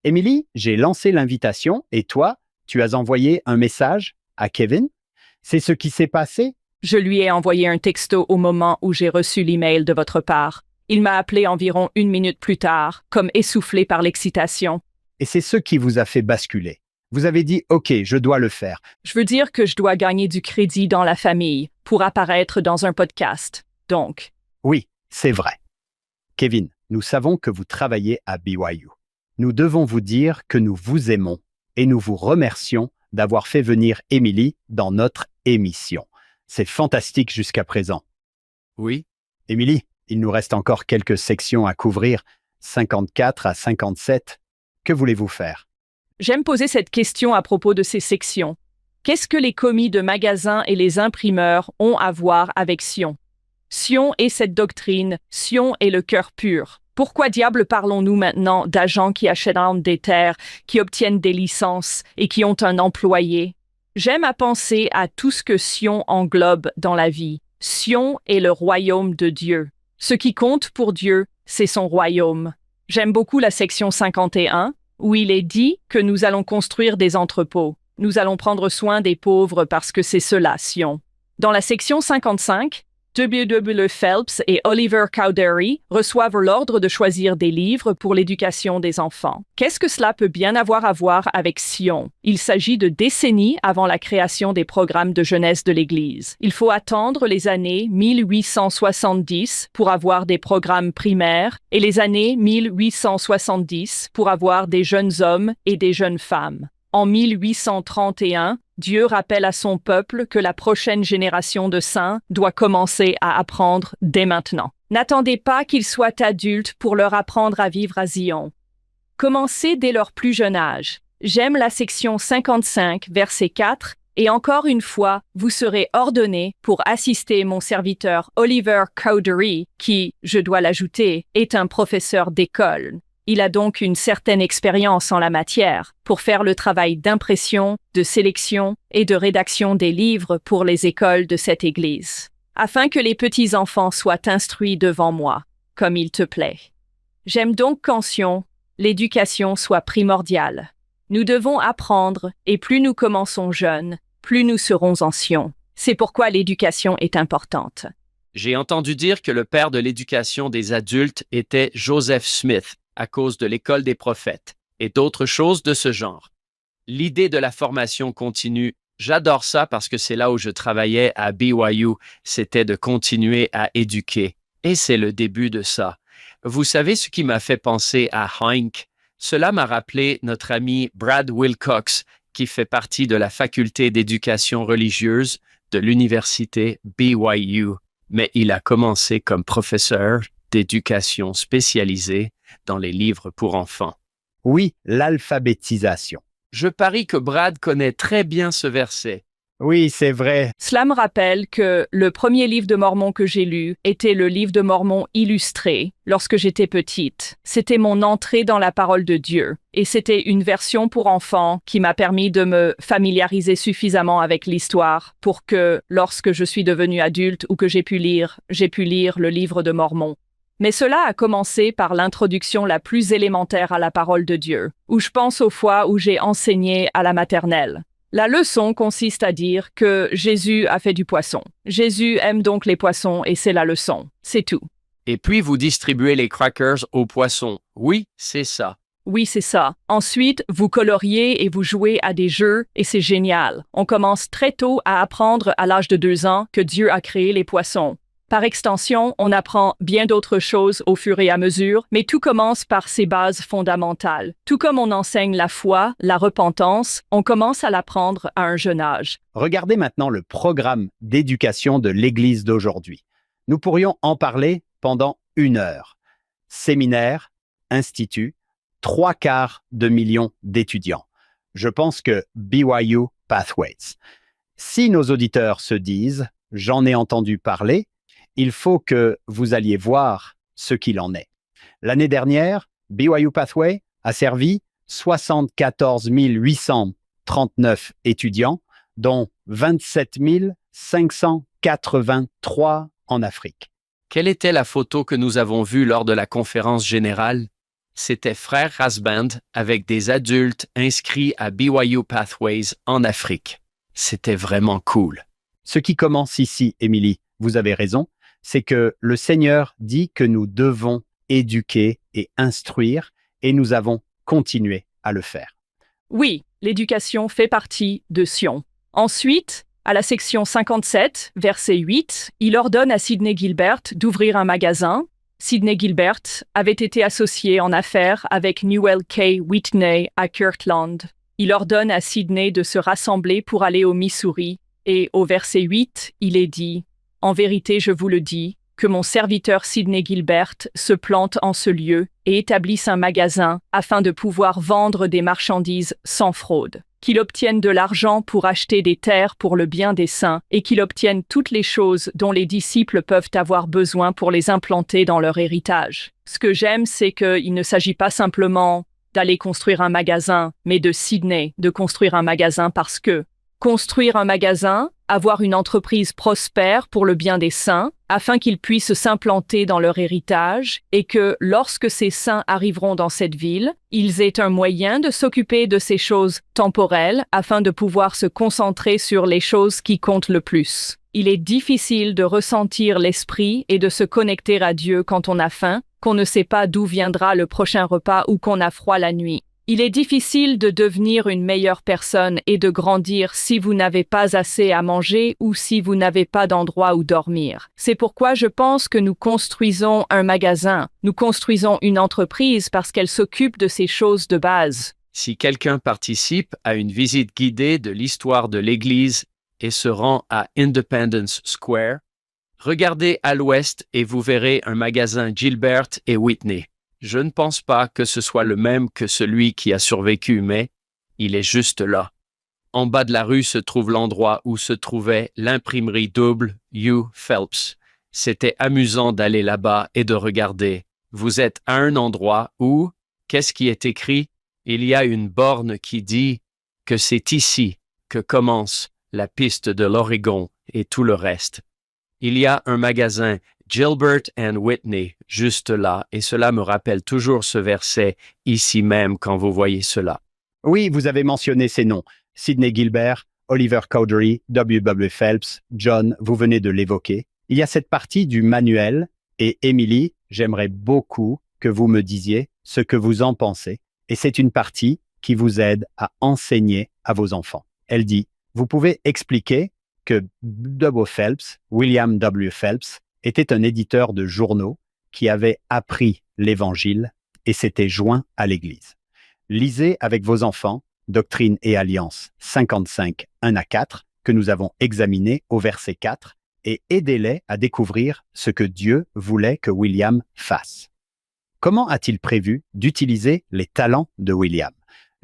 Émilie, j'ai lancé l'invitation et toi, tu as envoyé un message à Kevin? C'est ce qui s'est passé? Je lui ai envoyé un texto au moment où j'ai reçu l'email de votre part. Il m'a appelé environ 1 minute plus tard, comme essoufflé par l'excitation. Et c'est ce qui vous a fait basculer. Vous avez dit « OK, je dois le faire ». Je veux dire que je dois gagner du crédit dans la famille pour apparaître dans un podcast. Donc, Oui, c'est vrai. Kevin, nous savons que vous travaillez à BYU. Nous devons vous dire que nous vous aimons et nous vous remercions d'avoir fait venir Émilie dans notre émission. C'est fantastique jusqu'à présent. Oui, Émilie, il nous reste encore quelques sections à couvrir, 54 à 57. Que voulez-vous faire? j'aime poser cette question à propos de ces sections. Qu'est-ce que les commis de magasins et les imprimeurs ont à voir avec Sion? Sion est cette doctrine, Sion est le cœur pur. Pourquoi diable parlons-nous maintenant d'agents qui achètent des terres, qui obtiennent des licences et qui ont un employé? J'aime à penser à tout ce que Sion englobe dans la vie. Sion est le royaume de Dieu. Ce qui compte pour Dieu, c'est son royaume. J'aime beaucoup la section 51, où il est dit que nous allons construire des entrepôts. Nous allons prendre soin des pauvres parce que c'est cela, Sion. Dans la section 55, W.W. Phelps et Oliver Cowdery reçoivent l'ordre de choisir des livres pour l'éducation des enfants. Qu'est-ce que cela peut bien avoir à voir avec Sion? Il s'agit de décennies avant la création des programmes de jeunesse de l'Église. Il faut attendre les années 1870 pour avoir des programmes primaires et les années 1870 pour avoir des jeunes hommes et des jeunes femmes. En 1831, Dieu rappelle à son peuple que la prochaine génération de saints doit commencer à apprendre dès maintenant. N'attendez pas qu'ils soient adultes pour leur apprendre à vivre à Zion. Commencez dès leur plus jeune âge. J'aime la section 55, verset 4, et encore une fois, vous serez ordonnés pour assister mon serviteur Oliver Cowdery, qui, je dois l'ajouter, est un professeur d'école. Il a donc une certaine expérience en la matière pour faire le travail d'impression, de sélection et de rédaction des livres pour les écoles de cette Église, afin que les petits-enfants soient instruits devant moi, comme il te plaît. J'aime donc qu'en Sion, l'éducation soit primordiale. Nous devons apprendre, et plus nous commençons jeunes, plus nous serons anciens. C'est pourquoi l'éducation est importante. J'ai entendu dire que le père de l'éducation des adultes était Joseph Smith, à cause de l'école des prophètes, et d'autres choses de ce genre. L'idée de la formation continue, j'adore ça parce que c'est là où je travaillais à BYU, c'était de continuer à éduquer. Et c'est le début de ça. Vous savez ce qui m'a fait penser à Hank? Cela m'a rappelé notre ami Brad Wilcox, qui fait partie de la faculté d'éducation religieuse de l'université BYU, mais il a commencé comme professeur d'éducation spécialisée dans les livres pour enfants. Oui, l'alphabétisation. Je parie que Brad connaît très bien ce verset. Oui, c'est vrai. Cela me rappelle que le premier livre de Mormon que j'ai lu était le livre de Mormon illustré lorsque j'étais petite. C'était mon entrée dans la parole de Dieu. Et c'était une version pour enfants qui m'a permis de me familiariser suffisamment avec l'histoire pour que, lorsque je suis devenue adulte ou que j'ai pu lire le livre de Mormon. Mais cela a commencé par l'introduction la plus élémentaire à la parole de Dieu, où je pense aux fois où j'ai enseigné à la maternelle. La leçon consiste à dire que Jésus a fait du poisson. Jésus aime donc les poissons et c'est la leçon. C'est tout. Et puis vous distribuez les crackers aux poissons. Oui, c'est ça. Oui, c'est ça. Ensuite, vous coloriez et vous jouez à des jeux et c'est génial. On commence très tôt à apprendre à l'âge de 2 ans que Dieu a créé les poissons. Par extension, on apprend bien d'autres choses au fur et à mesure, mais tout commence par ces bases fondamentales. Tout comme on enseigne la foi, la repentance, on commence à l'apprendre à un jeune âge. Regardez maintenant le programme d'éducation de l'Église d'aujourd'hui. Nous pourrions en parler pendant 1 heure. Séminaire, institut, 750 000 d'étudiants. Je pense que BYU Pathways. Si nos auditeurs se disent « j'en ai entendu parler », il faut que vous alliez voir ce qu'il en est. L'année dernière, BYU Pathway a servi 74 839 étudiants, dont 27 583 en Afrique. Quelle était la photo que nous avons vue lors de la conférence générale? C'était Frère Rasband avec des adultes inscrits à BYU Pathways en Afrique. C'était vraiment cool. Ce qui commence ici, Émilie, vous avez raison, c'est que le Seigneur dit que nous devons éduquer et instruire et nous avons continué à le faire. Oui, l'éducation fait partie de Sion. Ensuite, à la section 57, verset 8, il ordonne à Sidney Gilbert d'ouvrir un magasin. Sidney Gilbert avait été associé en affaires avec Newell K. Whitney à Kirtland. Il ordonne à Sidney de se rassembler pour aller au Missouri et au verset 8, il est dit « En vérité, je vous le dis, que mon serviteur Sidney Gilbert se plante en ce lieu et établisse un magasin afin de pouvoir vendre des marchandises sans fraude, qu'il obtienne de l'argent pour acheter des terres pour le bien des saints et qu'il obtienne toutes les choses dont les disciples peuvent avoir besoin pour les implanter dans leur héritage. » Ce que j'aime, c'est qu'il ne s'agit pas simplement d'aller construire un magasin, mais de Sidney de construire un magasin parce que construire un magasin, avoir une entreprise prospère pour le bien des saints, afin qu'ils puissent s'implanter dans leur héritage, et que, lorsque ces saints arriveront dans cette ville, ils aient un moyen de s'occuper de ces choses temporelles, afin de pouvoir se concentrer sur les choses qui comptent le plus. Il est difficile de ressentir l'esprit et de se connecter à Dieu quand on a faim, qu'on ne sait pas d'où viendra le prochain repas ou qu'on a froid la nuit. Il est difficile de devenir une meilleure personne et de grandir si vous n'avez pas assez à manger ou si vous n'avez pas d'endroit où dormir. C'est pourquoi je pense que nous construisons un magasin, nous construisons une entreprise parce qu'elle s'occupe de ces choses de base. Si quelqu'un participe à une visite guidée de l'histoire de l'Église et se rend à Independence Square, regardez à l'ouest et vous verrez un magasin Gilbert et Whitney. Je ne pense pas que ce soit le même que celui qui a survécu, mais il est juste là. En bas de la rue se trouve l'endroit où se trouvait l'imprimerie double Hugh Phelps. C'était amusant d'aller là-bas et de regarder. Vous êtes à un endroit où, qu'est-ce qui est écrit? Il y a une borne qui dit que c'est ici que commence la piste de l'Oregon et tout le reste. Il y a un magasin Gilbert and Whitney juste là, et cela me rappelle toujours ce verset ici même quand vous voyez cela. Oui, vous avez mentionné ces noms. Sidney Gilbert, Oliver Cowdery, W. Phelps, John, vous venez de l'évoquer. Il y a cette partie du manuel et Emily, j'aimerais beaucoup que vous me disiez ce que vous en pensez. Et c'est une partie qui vous aide à enseigner à vos enfants. Elle dit, vous pouvez expliquer que W. Phelps, William W. Phelps, était un éditeur de journaux qui avait appris l'Évangile et s'était joint à l'Église. Lisez avec vos enfants Doctrine et Alliance 55, 1-4, que nous avons examiné au verset 4, et aidez-les à découvrir ce que Dieu voulait que William fasse. Comment a-t-il prévu d'utiliser les talents de William?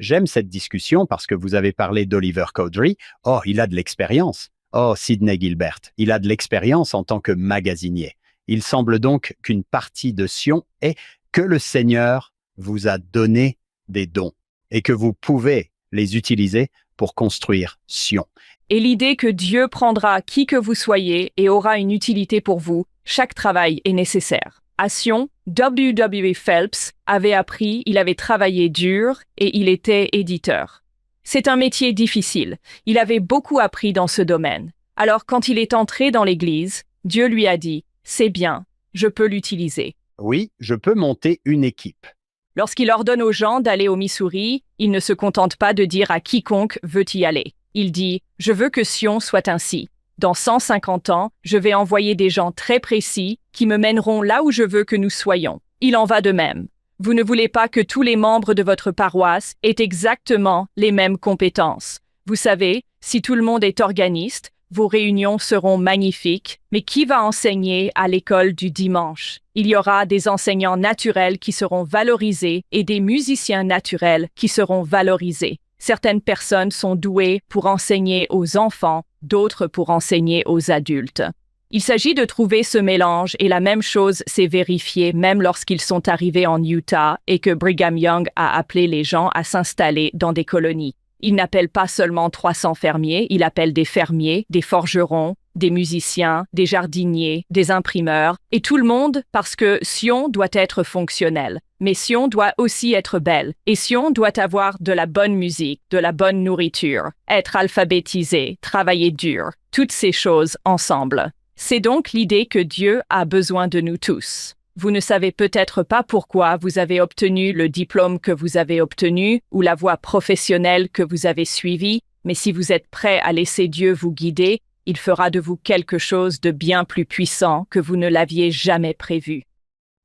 J'aime cette discussion parce que vous avez parlé d'Oliver Cowdery. Oh, il a de l'expérience. Oh, Sidney Gilbert, il a de l'expérience en tant que magasinier. Il semble donc qu'une partie de Sion est que le Seigneur vous a donné des dons et que vous pouvez les utiliser pour construire Sion. Et l'idée que Dieu prendra qui que vous soyez et aura une utilité pour vous, chaque travail est nécessaire. À Sion, W. Phelps avait appris, il avait travaillé dur et il était éditeur. C'est un métier difficile. Il avait beaucoup appris dans ce domaine. Alors quand il est entré dans l'Église, Dieu lui a dit « C'est bien, je peux l'utiliser ». Oui, je peux monter une équipe. Lorsqu'il ordonne aux gens d'aller au Missouri, il ne se contente pas de dire à quiconque veut y aller. Il dit « Je veux que Sion soit ainsi. Dans 150 ans, je vais envoyer des gens très précis qui me mèneront là où je veux que nous soyons. Il en va de même. Vous ne voulez pas que tous les membres de votre paroisse aient exactement les mêmes compétences. Vous savez, si tout le monde est organiste, vos réunions seront magnifiques, mais qui va enseigner à l'école du dimanche? Il y aura des enseignants naturels qui seront valorisés et des musiciens naturels qui seront valorisés. Certaines personnes sont douées pour enseigner aux enfants, d'autres pour enseigner aux adultes. Il s'agit de trouver ce mélange et la même chose s'est vérifiée même lorsqu'ils sont arrivés en Utah et que Brigham Young a appelé les gens à s'installer dans des colonies. Il n'appelle pas seulement 300 fermiers, il appelle des fermiers, des forgerons, des musiciens, des jardiniers, des imprimeurs, et tout le monde parce que Sion doit être fonctionnel. Mais Sion doit aussi être belle, et Sion doit avoir de la bonne musique, de la bonne nourriture, être alphabétisé, travailler dur, toutes ces choses ensemble. C'est donc l'idée que Dieu a besoin de nous tous. Vous ne savez peut-être pas pourquoi vous avez obtenu le diplôme que vous avez obtenu ou la voie professionnelle que vous avez suivie, mais si vous êtes prêt à laisser Dieu vous guider, il fera de vous quelque chose de bien plus puissant que vous ne l'aviez jamais prévu.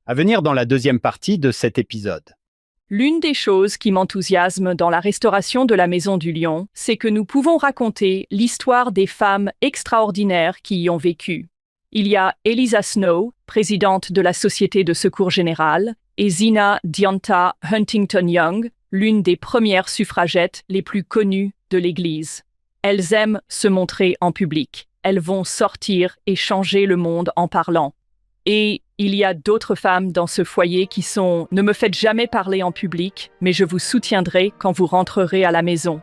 À venir dans la deuxième partie de cet épisode. L'une des choses qui m'enthousiasme dans la restauration de la Maison du Lion, c'est que nous pouvons raconter l'histoire des femmes extraordinaires qui y ont vécu. Il y a Eliza Snow, présidente de la Société de Secours Général, et Zina Dianta Huntington Young, l'une des premières suffragettes les plus connues de l'Église. Elles aiment se montrer en public. Elles vont sortir et changer le monde en parlant. Et il y a d'autres femmes dans ce foyer qui sont « Ne me faites jamais parler en public, mais je vous soutiendrai quand vous rentrerez à la maison ».